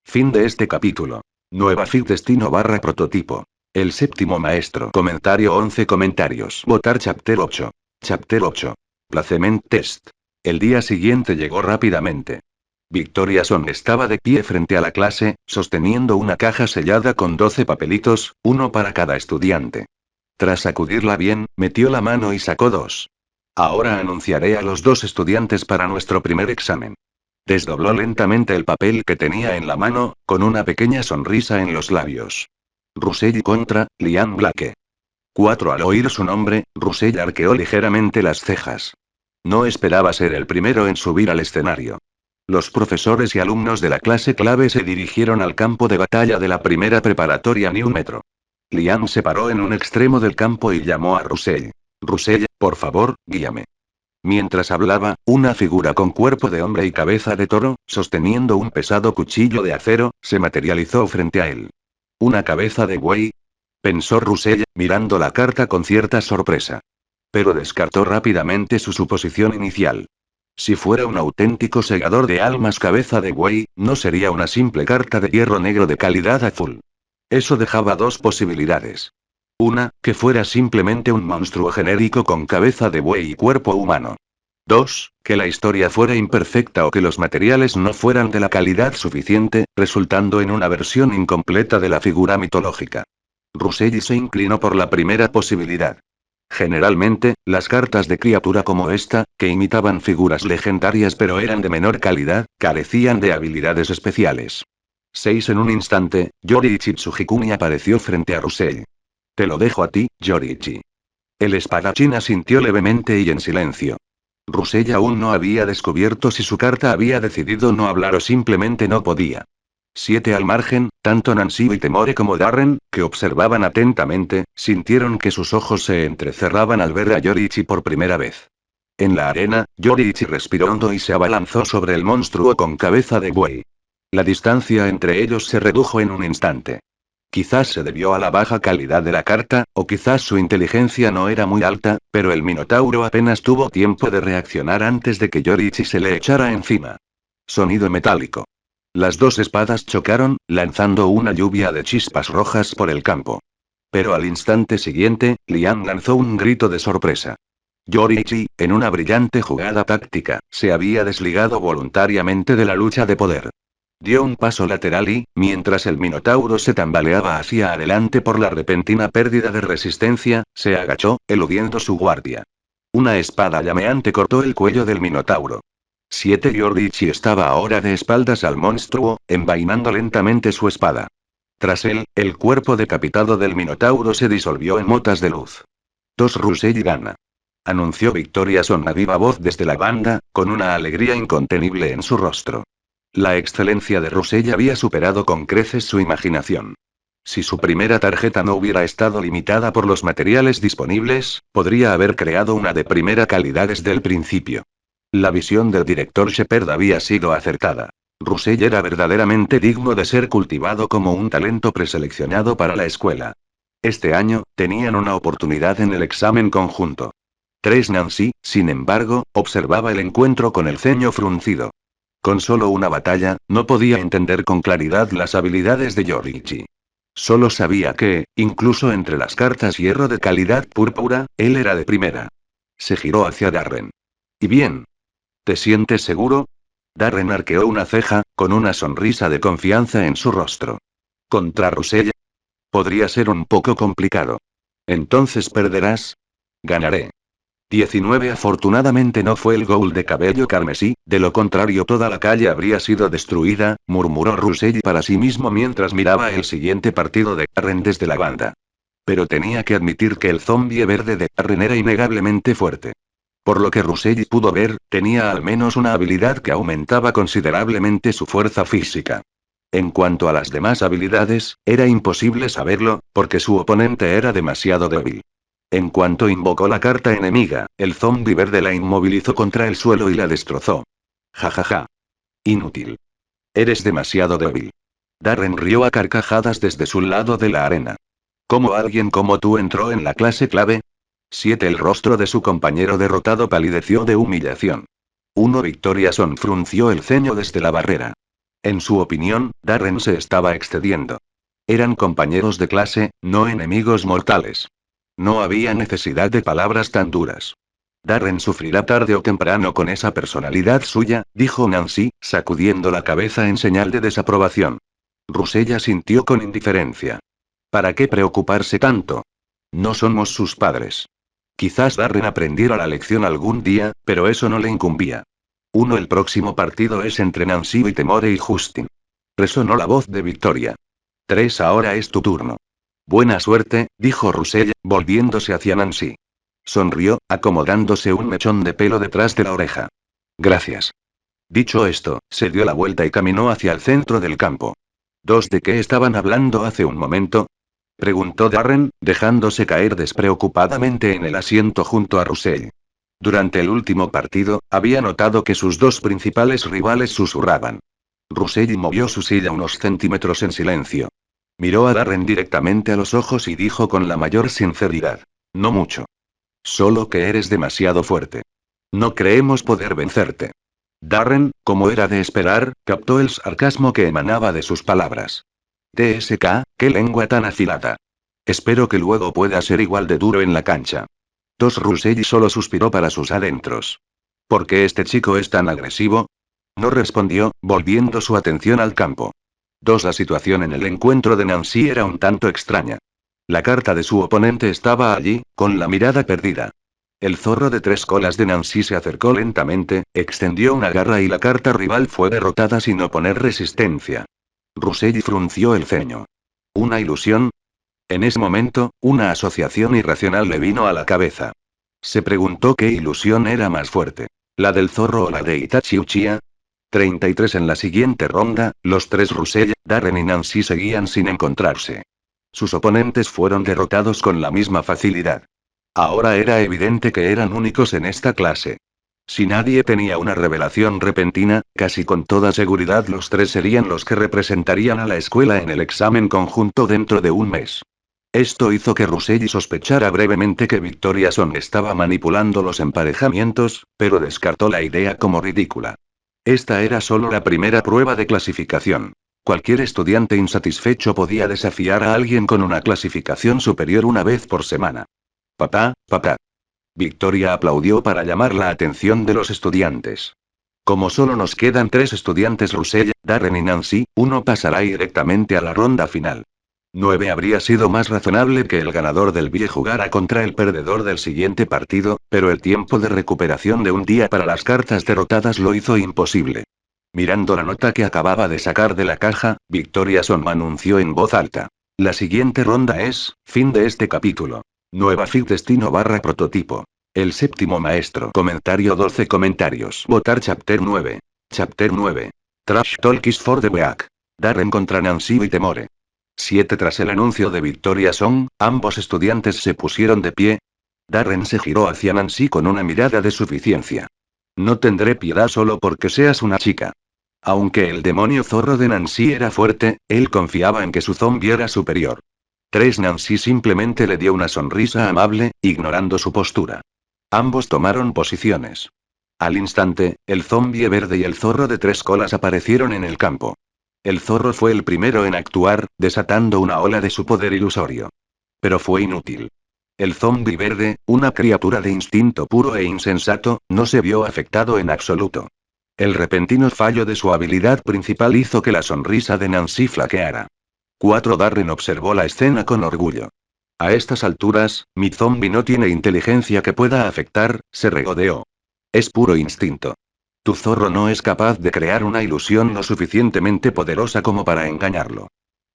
Fin de este capítulo. Nueva Fit Destino / prototipo. El séptimo maestro. Comentario 11 comentarios. Votar Chapter 8. Chapter 8. Placement Test. El día siguiente llegó rápidamente. Victoria Son estaba de pie frente a la clase, sosteniendo una caja sellada con 12 papelitos, uno para cada estudiante. Tras sacudirla bien, metió la mano y sacó dos. Ahora anunciaré a los dos estudiantes para nuestro primer examen. Desdobló lentamente el papel que tenía en la mano, con una pequeña sonrisa en los labios. Russell contra Liam Blake. 4. Al oír su nombre, Russell arqueó ligeramente las cejas. No esperaba ser el primero en subir al escenario. Los profesores y alumnos de la clase clave se dirigieron al campo de batalla de la primera preparatoria New Metro. Liam se paró en un extremo del campo y llamó a Russell. Russell, por favor, guíame. Mientras hablaba, una figura con cuerpo de hombre y cabeza de toro, sosteniendo un pesado cuchillo de acero, se materializó frente a él. ¿Una cabeza de buey? Pensó Russell, mirando la carta con cierta sorpresa. Pero descartó rápidamente su suposición inicial. Si fuera un auténtico segador de almas cabeza de buey, no sería una simple carta de hierro negro de calidad azul. Eso dejaba dos posibilidades. Una, que fuera simplemente un monstruo genérico con cabeza de buey y cuerpo humano. Dos, que la historia fuera imperfecta o que los materiales no fueran de la calidad suficiente, resultando en una versión incompleta de la figura mitológica. Russell se inclinó por la primera posibilidad. Generalmente, las cartas de criatura como esta, que imitaban figuras legendarias pero eran de menor calidad, carecían de habilidades especiales. 6. En un instante, Yoriichi Tsujikuni apareció frente a Russell. Te lo dejo a ti, Yoriichi. El espadachín asintió levemente y en silencio. Russell aún no había descubierto si su carta había decidido no hablar o simplemente no podía. 7. Al margen, tanto Nancy y Temore como Darren, que observaban atentamente, sintieron que sus ojos se entrecerraban al ver a Yoriichi por primera vez. En la arena, Yoriichi respiró hondo y se abalanzó sobre el monstruo con cabeza de buey. La distancia entre ellos se redujo en un instante. Quizás se debió a la baja calidad de la carta, o quizás su inteligencia no era muy alta, pero el Minotauro apenas tuvo tiempo de reaccionar antes de que Yoriichi se le echara encima. Sonido metálico. Las dos espadas chocaron, lanzando una lluvia de chispas rojas por el campo. Pero al instante siguiente, Liam lanzó un grito de sorpresa. Yoriichi, en una brillante jugada táctica, se había desligado voluntariamente de la lucha de poder. Dio un paso lateral y, mientras el Minotauro se tambaleaba hacia adelante por la repentina pérdida de resistencia, se agachó, eludiendo su guardia. Una espada llameante cortó el cuello del Minotauro. 7. Yoriichi estaba ahora de espaldas al monstruo, envainando lentamente su espada. Tras él, el cuerpo decapitado del Minotauro se disolvió en motas de luz. 2. Russell gana. Anunció Victoria Son a viva voz desde la banda, con una alegría incontenible en su rostro. La excelencia de Russell había superado con creces su imaginación. Si su primera tarjeta no hubiera estado limitada por los materiales disponibles, podría haber creado una de primera calidad desde el principio. La visión del director Shepard había sido acertada. Russell era verdaderamente digno de ser cultivado como un talento preseleccionado para la escuela. Este año, tenían una oportunidad en el examen conjunto. 3. Nancy, sin embargo, observaba el encuentro con el ceño fruncido. Con solo una batalla, no podía entender con claridad las habilidades de Yoriichi. Solo sabía que, incluso entre las cartas hierro de calidad púrpura, él era de primera. Se giró hacia Darren. ¿Y bien? ¿Te sientes seguro? Darren arqueó una ceja, con una sonrisa de confianza en su rostro. ¿Contra Russell? Podría ser un poco complicado. ¿Entonces perderás? Ganaré. 19. Afortunadamente no fue el ghoul de cabello carmesí, de lo contrario toda la calle habría sido destruida, murmuró Russell para sí mismo mientras miraba el siguiente partido de Darren desde la banda. Pero tenía que admitir que el zombie verde de Darren era innegablemente fuerte. Por lo que Russell pudo ver, tenía al menos una habilidad que aumentaba considerablemente su fuerza física. En cuanto a las demás habilidades, era imposible saberlo, porque su oponente era demasiado débil. En cuanto invocó la carta enemiga, el zombi verde la inmovilizó contra el suelo y la destrozó. Jajaja. Inútil. Eres demasiado débil. Darren rió a carcajadas desde su lado de la arena. ¿Cómo alguien como tú entró en la clase clave? 7. El rostro de su compañero derrotado palideció de humillación. 1. Victoria Son frunció el ceño desde la barrera. En su opinión, Darren se estaba excediendo. Eran compañeros de clase, no enemigos mortales. No había necesidad de palabras tan duras. Darren sufrirá tarde o temprano con esa personalidad suya, dijo Nancy, sacudiendo la cabeza en señal de desaprobación. Rusella sintió con indiferencia. ¿Para qué preocuparse tanto? No somos sus padres. Quizás Darren aprendiera la lección algún día, pero eso no le incumbía. El próximo partido es entre Nancy y Temore y Justin. Resonó la voz de Victoria. 3 ahora es tu turno. Buena suerte, dijo Rusella, volviéndose hacia Nancy. Sonrió, acomodándose un mechón de pelo detrás de la oreja. Gracias. Dicho esto, se dio la vuelta y caminó hacia el centro del campo. ¿Dos de qué estaban hablando hace un momento? Preguntó Darren, dejándose caer despreocupadamente en el asiento junto a Russell. Durante el último partido, había notado que sus dos principales rivales susurraban. Russell movió su silla unos centímetros en silencio. Miró a Darren directamente a los ojos y dijo con la mayor sinceridad. No mucho. Solo que eres demasiado fuerte. No creemos poder vencerte. Darren, como era de esperar, captó el sarcasmo que emanaba de sus palabras. TSK, qué lengua tan afilada. Espero que luego pueda ser igual de duro en la cancha. Russell solo suspiró para sus adentros. ¿Por qué este chico es tan agresivo? No respondió, volviendo su atención al campo. La situación en el encuentro de Nancy era un tanto extraña. La carta de su oponente estaba allí, con la mirada perdida. El zorro de 3 colas de Nancy se acercó lentamente, extendió una garra y la carta rival fue derrotada sin oponer resistencia. Russell frunció el ceño. ¿Una ilusión? En ese momento, una asociación irracional le vino a la cabeza. Se preguntó qué ilusión era más fuerte. ¿La del zorro o la de Itachi Uchiha? 33 en la siguiente ronda, los 3 Russell, Darren y Nancy seguían sin encontrarse. Sus oponentes fueron derrotados con la misma facilidad. Ahora era evidente que eran únicos en esta clase. Si nadie tenía una revelación repentina, casi con toda seguridad los 3 serían los que representarían a la escuela en el examen conjunto dentro de un mes. Esto hizo que Russell sospechara brevemente que Victoria Son estaba manipulando los emparejamientos, pero descartó la idea como ridícula. Esta era solo la primera prueba de clasificación. Cualquier estudiante insatisfecho podía desafiar a alguien con una clasificación superior una vez por semana. Papá, papá. Victoria aplaudió para llamar la atención de los estudiantes. Como solo nos quedan 3 estudiantes Russell, Darren y Nancy, uno pasará directamente a la ronda final. 9 habría sido más razonable que el ganador del bille jugara contra el perdedor del siguiente partido, pero el tiempo de recuperación de un día para las cartas derrotadas lo hizo imposible. Mirando la nota que acababa de sacar de la caja, Victoria Son anunció en voz alta. La siguiente ronda es, fin de este capítulo. Nueva fic destino / prototipo. El séptimo maestro. Comentario 12 comentarios. Votar Chapter 9. Chapter 9. Trash Talkies for the Weak. Darren contra Nancy y Temore. 7 Tras el anuncio de Victoria Son, ambos estudiantes se pusieron de pie. Darren se giró hacia Nancy con una mirada de suficiencia. No tendré piedad solo porque seas una chica. Aunque el demonio zorro de Nancy era fuerte, él confiaba en que su zombie era superior. 3 Nancy simplemente le dio una sonrisa amable, ignorando su postura. Ambos tomaron posiciones. Al instante, el zombie verde y el zorro de 3 colas aparecieron en el campo. El zorro fue el primero en actuar, desatando una ola de su poder ilusorio. Pero fue inútil. El zombie verde, una criatura de instinto puro e insensato, no se vio afectado en absoluto. El repentino fallo de su habilidad principal hizo que la sonrisa de Nancy flaqueara. 4 Darren observó la escena con orgullo. A estas alturas, mi zombie no tiene inteligencia que pueda afectar, se regodeó. Es puro instinto. Tu zorro no es capaz de crear una ilusión lo suficientemente poderosa como para engañarlo.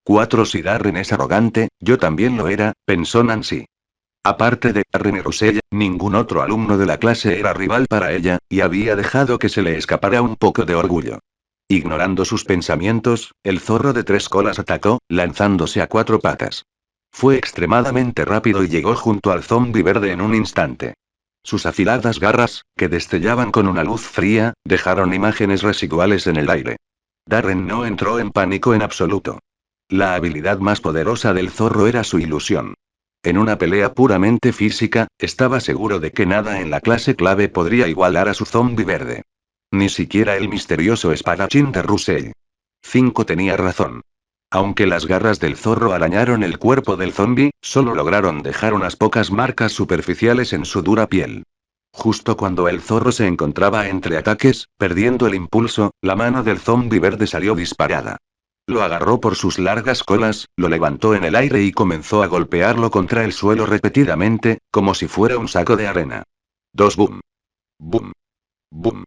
4 Si Darren es arrogante, yo también lo era, pensó Nancy. Aparte de Darren y Russell, ningún otro alumno de la clase era rival para ella, y había dejado que se le escapara un poco de orgullo. Ignorando sus pensamientos, el zorro de 3 colas atacó, lanzándose a 4 patas. Fue extremadamente rápido y llegó junto al zombie verde en un instante. Sus afiladas garras, que destellaban con una luz fría, dejaron imágenes residuales en el aire. Darren no entró en pánico en absoluto. La habilidad más poderosa del zorro era su ilusión. En una pelea puramente física, estaba seguro de que nada en la clase clave podría igualar a su zombie verde. Ni siquiera el misterioso espadachín de Russell. 5 tenía razón. Aunque las garras del zorro arañaron el cuerpo del zombi, solo lograron dejar unas pocas marcas superficiales en su dura piel. Justo cuando el zorro se encontraba entre ataques, perdiendo el impulso, la mano del zombi verde salió disparada. Lo agarró por sus largas colas, lo levantó en el aire y comenzó a golpearlo contra el suelo repetidamente, como si fuera un saco de arena. Dos boom. Boom. Boom.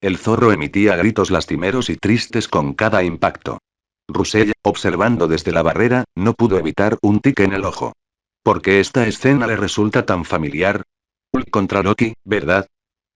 El zorro emitía gritos lastimeros y tristes con cada impacto. Russell, observando desde la barrera, no pudo evitar un tic en el ojo. ¿Por qué esta escena le resulta tan familiar? Hulk contra Loki, ¿verdad?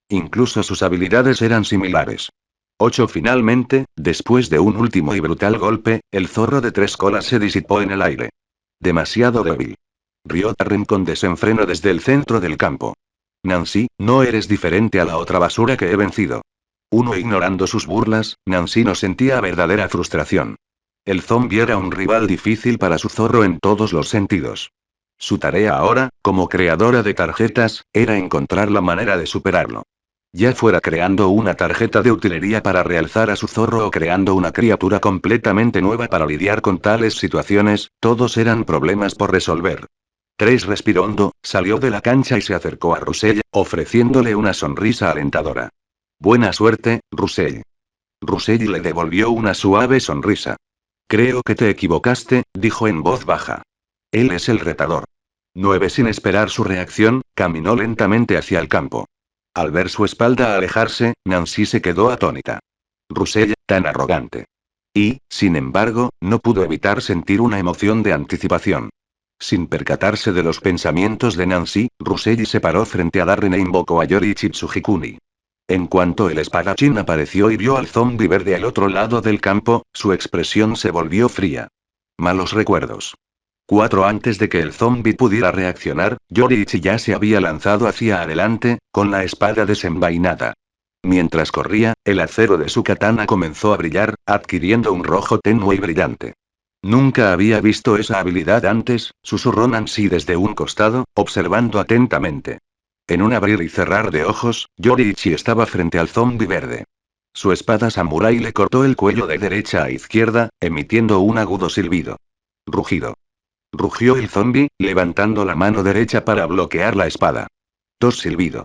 Incluso sus habilidades eran similares. 8. Finalmente, después de un último y brutal golpe, el zorro de tres colas se disipó en el aire. Demasiado débil. Rió Darren con desenfreno desde el centro del campo. Nancy, no eres diferente a la otra basura que he vencido. Uno ignorando sus burlas, Nancy no sentía verdadera frustración. El zombie era un rival difícil para su zorro en todos los sentidos. Su tarea ahora, como creadora de tarjetas, era encontrar la manera de superarlo. Ya fuera creando una tarjeta de utilería para realzar a su zorro o creando una criatura completamente nueva para lidiar con tales situaciones, todos eran problemas por resolver. Tres respiró hondo, salió de la cancha y se acercó a Russell, ofreciéndole una sonrisa alentadora. Buena suerte, Russell. Russell le devolvió una suave sonrisa. Creo que te equivocaste, dijo en voz baja. Él es el retador. 9. Sin esperar su reacción, caminó lentamente hacia el campo. Al ver su espalda alejarse, Nancy se quedó atónita. Russell, tan arrogante. Y, sin embargo, no pudo evitar sentir una emoción de anticipación. Sin percatarse de los pensamientos de Nancy, Russell se paró frente a Darren e invocó a Yoriichi Tsujikuni. En cuanto el espadachín apareció y vio al zombi verde al otro lado del campo, su expresión se volvió fría. Malos recuerdos. 4. Antes de que el zombi pudiera reaccionar, Yoriichi ya se había lanzado hacia adelante, con la espada desenvainada. Mientras corría, el acero de su katana comenzó a brillar, adquiriendo un rojo tenue y brillante. Nunca había visto esa habilidad antes, susurró Nancy desde un costado, observando atentamente. En un abrir y cerrar de ojos, Yoriichi estaba frente al zombi verde. Su espada samurái le cortó el cuello de derecha a izquierda, emitiendo un agudo silbido. Rugido. Rugió el zombi, levantando la mano derecha para bloquear la espada. Tos silbido.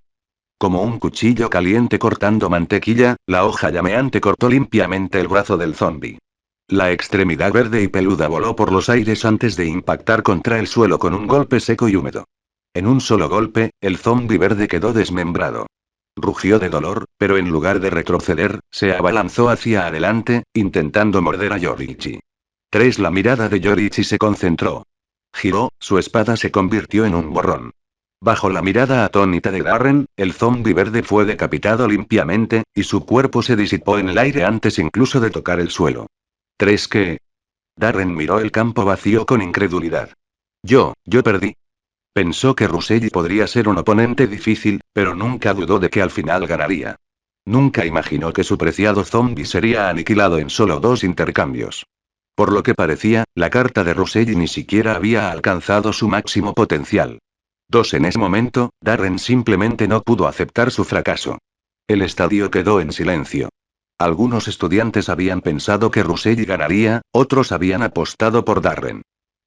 Como un cuchillo caliente cortando mantequilla, la hoja llameante cortó limpiamente el brazo del zombi. La extremidad verde y peluda voló por los aires antes de impactar contra el suelo con un golpe seco y húmedo. En un solo golpe, el zombi verde quedó desmembrado. Rugió de dolor, pero en lugar de retroceder, se abalanzó hacia adelante, intentando morder a Yoriichi. 3. La mirada de Yoriichi se concentró. Giró, su espada se convirtió en un borrón. Bajo la mirada atónita de Darren, el zombi verde fue decapitado limpiamente, y su cuerpo se disipó en el aire antes incluso de tocar el suelo. 3. ¿Qué? Darren miró el campo vacío con incredulidad. Yo perdí. Pensó que Russell podría ser un oponente difícil, pero nunca dudó de que al final ganaría. Nunca imaginó que su preciado zombi sería aniquilado en solo 2 intercambios. Por lo que parecía, la carta de Russell ni siquiera había alcanzado su máximo potencial. 2. En ese momento, Darren simplemente no pudo aceptar su fracaso. El estadio quedó en silencio. Algunos estudiantes habían pensado que Russell ganaría, otros habían apostado por Darren.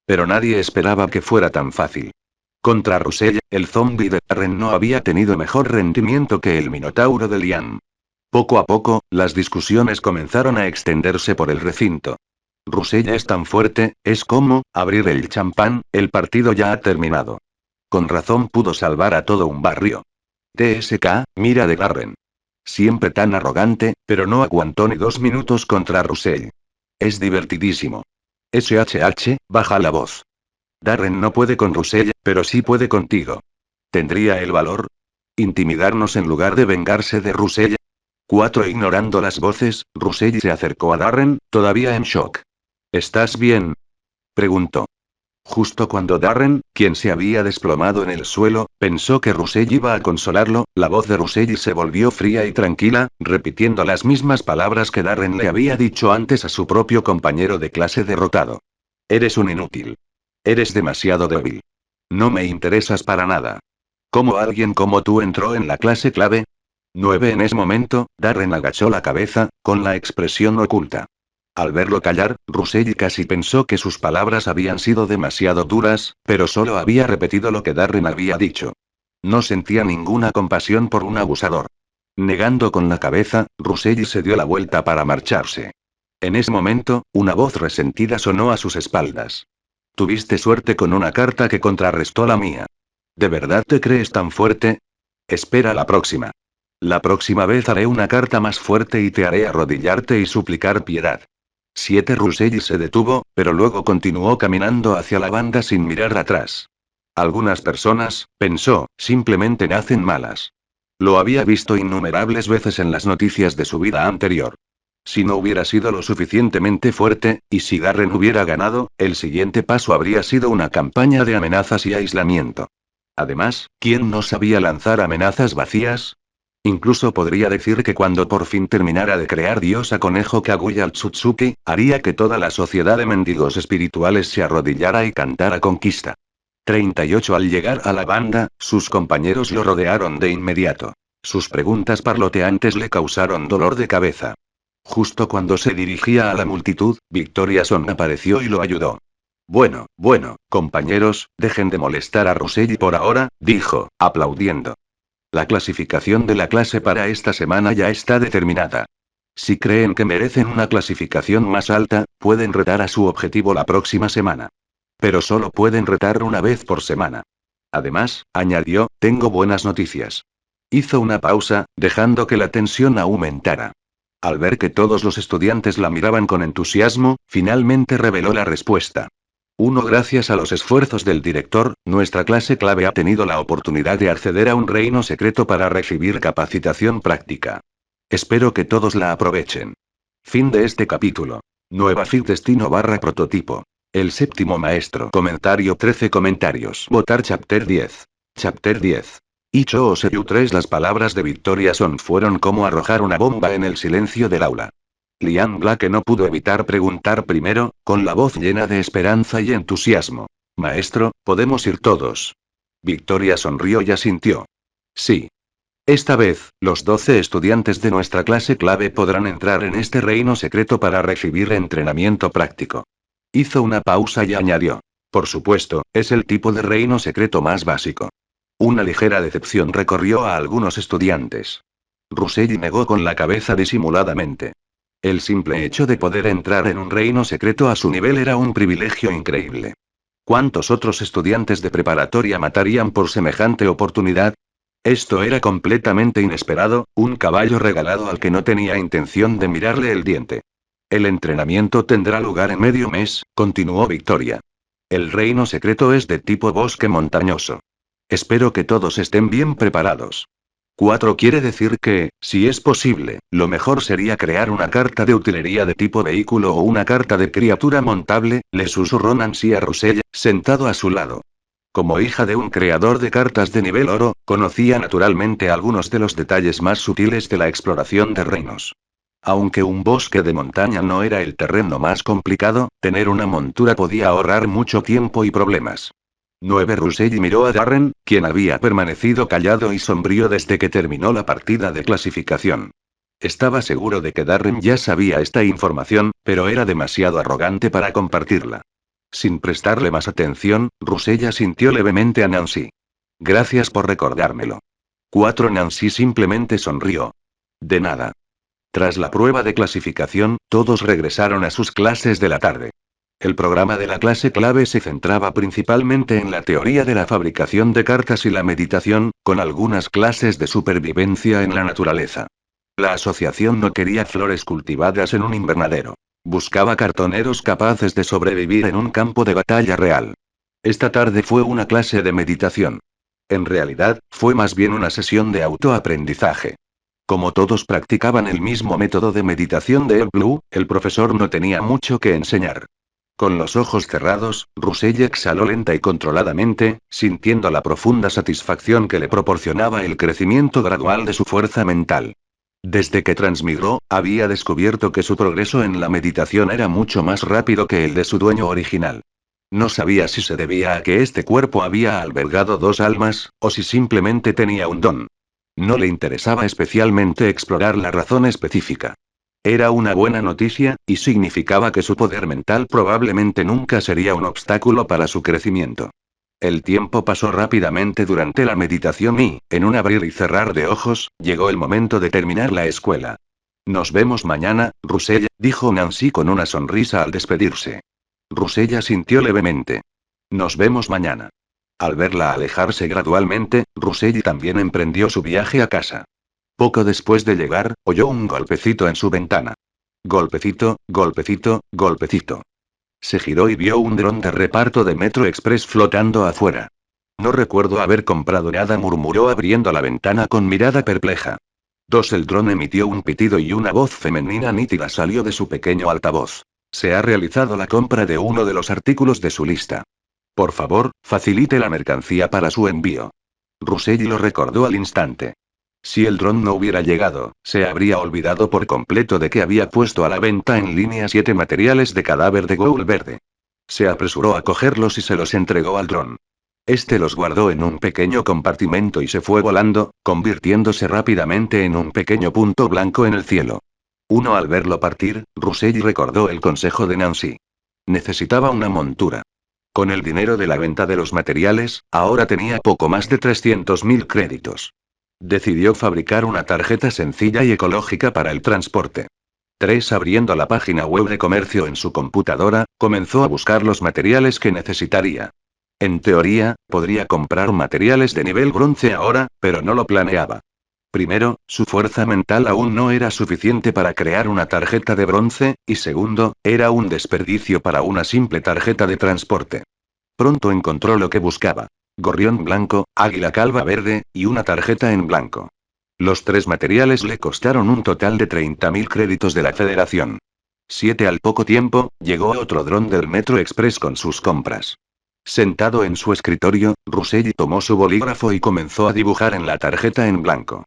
Pero nadie esperaba que fuera tan fácil. Contra Russell, el zombi de Darren no había tenido mejor rendimiento que el minotauro de Liam. Poco a poco, las discusiones comenzaron a extenderse por el recinto. Russell es tan fuerte, es como abrir el champán, el partido ya ha terminado. Con razón pudo salvar a todo un barrio. TSK, mira de Darren. Siempre tan arrogante, pero no aguantó ni 2 minutos contra Russell. Es divertidísimo. SHH, baja la voz. Darren no puede con Russell, pero sí puede contigo. ¿Tendría el valor? ¿Intimidarnos en lugar de vengarse de Russell? 4. Ignorando las voces, Russell se acercó a Darren, todavía en shock. ¿Estás bien? Preguntó. Justo cuando Darren, quien se había desplomado en el suelo, pensó que Russell iba a consolarlo, la voz de Russell se volvió fría y tranquila, repitiendo las mismas palabras que Darren le había dicho antes a su propio compañero de clase derrotado. Eres un inútil. Eres demasiado débil. No me interesas para nada. ¿Cómo alguien como tú entró en la clase clave? 9. En ese momento, Darren agachó la cabeza, con la expresión oculta. Al verlo callar, Russell casi pensó que sus palabras habían sido demasiado duras, pero solo había repetido lo que Darren había dicho. No sentía ninguna compasión por un abusador. Negando con la cabeza, Ruselli se dio la vuelta para marcharse. En ese momento, una voz resentida sonó a sus espaldas. Tuviste suerte con una carta que contrarrestó la mía. ¿De verdad te crees tan fuerte? Espera la próxima. La próxima vez haré una carta más fuerte y te haré arrodillarte y suplicar piedad. 7. Ruselli se detuvo, pero luego continuó caminando hacia la banda sin mirar atrás. Algunas personas, pensó, simplemente nacen malas. Lo había visto innumerables veces en las noticias de su vida anterior. Si no hubiera sido lo suficientemente fuerte, y si Darren hubiera ganado, el siguiente paso habría sido una campaña de amenazas y aislamiento. Además, ¿quién no sabía lanzar amenazas vacías? Incluso podría decir que cuando por fin terminara de crear Diosa Conejo Kaguya Tsutsuki, haría que toda la sociedad de mendigos espirituales se arrodillara y cantara conquista. 38. Al llegar a la banda, sus compañeros lo rodearon de inmediato. Sus preguntas parloteantes le causaron dolor de cabeza. Justo cuando se dirigía a la multitud, Victoria Son apareció y lo ayudó. Bueno, compañeros, dejen de molestar a Ruselli por ahora, dijo, aplaudiendo. La clasificación de la clase para esta semana ya está determinada. Si creen que merecen una clasificación más alta, pueden retar a su objetivo la próxima semana. Pero solo pueden retar una vez por semana. Además, añadió, tengo buenas noticias. Hizo una pausa, dejando que la tensión aumentara. Al ver que todos los estudiantes la miraban con entusiasmo, finalmente reveló la respuesta. Gracias a los esfuerzos del director, nuestra clase clave ha tenido la oportunidad de acceder a un reino secreto para recibir capacitación práctica. Espero que todos la aprovechen. Fin de este capítulo. Nueva feed destino / prototipo. El séptimo maestro. Comentario 13 comentarios. Votar Chapter 10. Chapter 10. Ichou Seiyuu 3. Las palabras de Victoria Son fueron como arrojar una bomba en el silencio del aula. Lian Black no pudo evitar preguntar primero, con la voz llena de esperanza y entusiasmo. Maestro, ¿podemos ir todos? Victoria sonrió y asintió. Sí. Esta vez, los 12 estudiantes de nuestra clase clave podrán entrar en este reino secreto para recibir entrenamiento práctico. Hizo una pausa y añadió. Por supuesto, es el tipo de reino secreto más básico. Una ligera decepción recorrió a algunos estudiantes. Ruselli negó con la cabeza disimuladamente. El simple hecho de poder entrar en un reino secreto a su nivel era un privilegio increíble. ¿Cuántos otros estudiantes de preparatoria matarían por semejante oportunidad? Esto era completamente inesperado, un caballo regalado al que no tenía intención de mirarle el diente. El entrenamiento tendrá lugar en medio mes, continuó Victoria. El reino secreto es de tipo bosque montañoso. Espero que todos estén bien preparados. 4 quiere decir que, si es posible, lo mejor sería crear una carta de utilería de tipo vehículo o una carta de criatura montable, le susurró Nancy a Russell, sentado a su lado. Como hija de un creador de cartas de nivel oro, conocía naturalmente algunos de los detalles más sutiles de la exploración de reinos. Aunque un bosque de montaña no era el terreno más complicado, tener una montura podía ahorrar mucho tiempo y problemas. 9. Ruselli miró a Darren, quien había permanecido callado y sombrío desde que terminó la partida de clasificación. Estaba seguro de que Darren ya sabía esta información, pero era demasiado arrogante para compartirla. Sin prestarle más atención, Ruselli asintió levemente a Nancy. Gracias por recordármelo. 4. Nancy simplemente sonrió. De nada. Tras la prueba de clasificación, todos regresaron a sus clases de la tarde. El programa de la clase clave se centraba principalmente en la teoría de la fabricación de cartas y la meditación, con algunas clases de supervivencia en la naturaleza. La asociación no quería flores cultivadas en un invernadero. Buscaba cartoneros capaces de sobrevivir en un campo de batalla real. Esta tarde fue una clase de meditación. En realidad, fue más bien una sesión de autoaprendizaje. Como todos practicaban el mismo método de meditación de El Blue, el profesor no tenía mucho que enseñar. Con los ojos cerrados, Ruselli exhaló lenta y controladamente, sintiendo la profunda satisfacción que le proporcionaba el crecimiento gradual de su fuerza mental. Desde que transmigró, había descubierto que su progreso en la meditación era mucho más rápido que el de su dueño original. No sabía si se debía a que este cuerpo había albergado 2 almas, o si simplemente tenía un don. No le interesaba especialmente explorar la razón específica. Era una buena noticia, y significaba que su poder mental probablemente nunca sería un obstáculo para su crecimiento. El tiempo pasó rápidamente durante la meditación y, en un abrir y cerrar de ojos, llegó el momento de terminar la escuela. Nos vemos mañana, Russell, dijo Nancy con una sonrisa al despedirse. Russell asintió levemente. Nos vemos mañana. Al verla alejarse gradualmente, Russell también emprendió su viaje a casa. Poco después de llegar, oyó un golpecito en su ventana. Golpecito, golpecito, golpecito. Se giró y vio un dron de reparto de Metro Express flotando afuera. No recuerdo haber comprado nada, murmuró abriendo la ventana con mirada perpleja. El dron emitió un pitido y una voz femenina nítida salió de su pequeño altavoz. Se ha realizado la compra de uno de los artículos de su lista. Por favor, facilite la mercancía para su envío. Russell lo recordó al instante. Si el dron no hubiera llegado, se habría olvidado por completo de que había puesto a la venta en línea 7 materiales de cadáver de ghoul verde. Se apresuró a cogerlos y se los entregó al dron. Este los guardó en un pequeño compartimento y se fue volando, convirtiéndose rápidamente en un pequeño punto blanco en el cielo. Al verlo partir, Russell recordó el consejo de Nancy. Necesitaba una montura. Con el dinero de la venta de los materiales, ahora tenía poco más de 300.000 créditos. Decidió fabricar una tarjeta sencilla y ecológica para el transporte. Abriendo la página web de comercio en su computadora, comenzó a buscar los materiales que necesitaría. En teoría, podría comprar materiales de nivel bronce ahora, pero no lo planeaba. Primero, su fuerza mental aún no era suficiente para crear una tarjeta de bronce, y segundo, era un desperdicio para una simple tarjeta de transporte. Pronto encontró lo que buscaba. Gorrión blanco, águila calva verde, y una tarjeta en blanco. Los 3 materiales le costaron un total de 30.000 créditos de la Federación. Al poco tiempo, llegó otro dron del Metro Express con sus compras. Sentado en su escritorio, Russell tomó su bolígrafo y comenzó a dibujar en la tarjeta en blanco.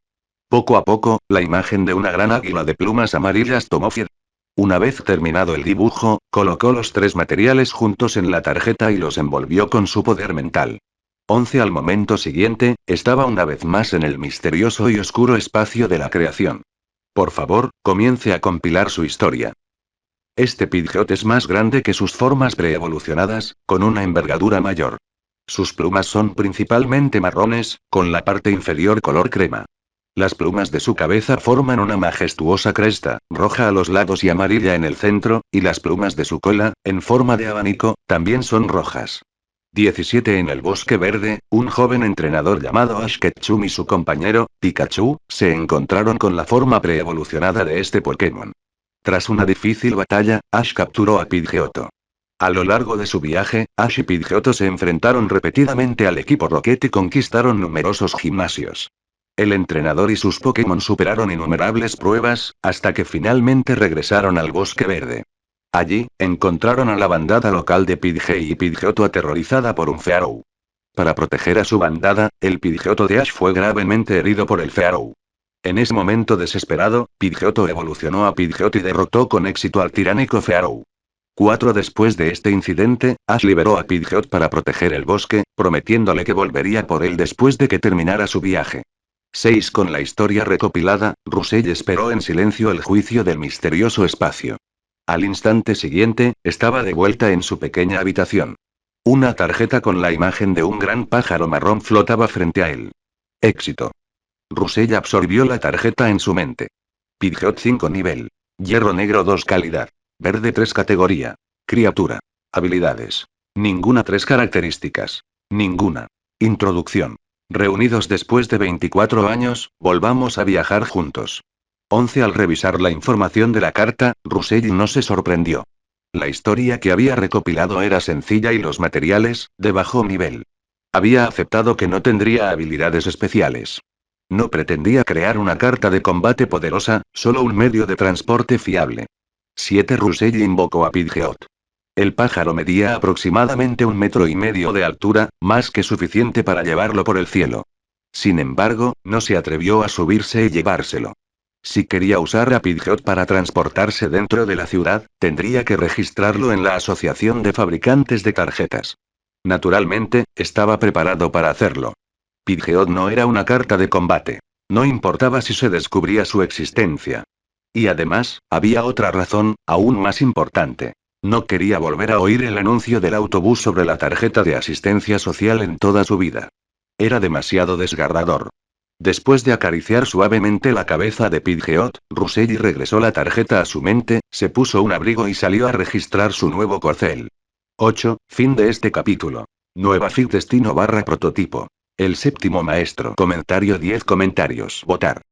Poco a poco, la imagen de una gran águila de plumas amarillas tomó forma. Una vez terminado el dibujo, colocó los 3 materiales juntos en la tarjeta y los envolvió con su poder mental. Al momento siguiente, estaba una vez más en el misterioso y oscuro espacio de la creación. Por favor, comience a compilar su historia. Este Pidgeot es más grande que sus formas preevolucionadas, con una envergadura mayor. Sus plumas son principalmente marrones, con la parte inferior color crema. Las plumas de su cabeza forman una majestuosa cresta, roja a los lados y amarilla en el centro, y las plumas de su cola, en forma de abanico, también son rojas. 17 En el bosque verde, un joven entrenador llamado Ash Ketchum y su compañero, Pikachu, se encontraron con la forma preevolucionada de este Pokémon. Tras una difícil batalla, Ash capturó a Pidgeotto. A lo largo de su viaje, Ash y Pidgeotto se enfrentaron repetidamente al equipo Rocket y conquistaron numerosos gimnasios. El entrenador y sus Pokémon superaron innumerables pruebas, hasta que finalmente regresaron al bosque verde. Allí, encontraron a la bandada local de Pidgey y Pidgeotto aterrorizada por un Fearow. Para proteger a su bandada, el Pidgeotto de Ash fue gravemente herido por el Fearow. En ese momento desesperado, Pidgeotto evolucionó a Pidgeot y derrotó con éxito al tiránico Fearow. Después de este incidente, Ash liberó a Pidgeot para proteger el bosque, prometiéndole que volvería por él después de que terminara su viaje. Con la historia recopilada, Russell esperó en silencio el juicio del misterioso espacio. Al instante siguiente, estaba de vuelta en su pequeña habitación. Una tarjeta con la imagen de un gran pájaro marrón flotaba frente a él. Éxito. Russell absorbió la tarjeta en su mente. Pidgeot 5 nivel. Hierro negro 2 calidad. Verde 3 categoría. Criatura. Habilidades. Ninguna 3 características. Ninguna. Introducción. Reunidos después de 24 años, volvamos a viajar juntos. Al revisar la información de la carta, Russell no se sorprendió. La historia que había recopilado era sencilla y los materiales, de bajo nivel. Había aceptado que no tendría habilidades especiales. No pretendía crear una carta de combate poderosa, solo un medio de transporte fiable. Russell invocó a Pidgeot. El pájaro medía aproximadamente 1,5 metros de altura, más que suficiente para llevarlo por el cielo. Sin embargo, no se atrevió a subirse y llevárselo. Si quería usar a Pidgeot para transportarse dentro de la ciudad, tendría que registrarlo en la Asociación de Fabricantes de Tarjetas. Naturalmente, estaba preparado para hacerlo. Pidgeot no era una carta de combate. No importaba si se descubría su existencia. Y además, había otra razón, aún más importante. No quería volver a oír el anuncio del autobús sobre la tarjeta de asistencia social en toda su vida. Era demasiado desgarrador. Después de acariciar suavemente la cabeza de Pidgeot, Russelli regresó la tarjeta a su mente, se puso un abrigo y salió a registrar su nuevo corcel. 8. Fin de este capítulo. Nueva feed destino / prototipo. El séptimo maestro. Comentario 10 comentarios. Votar.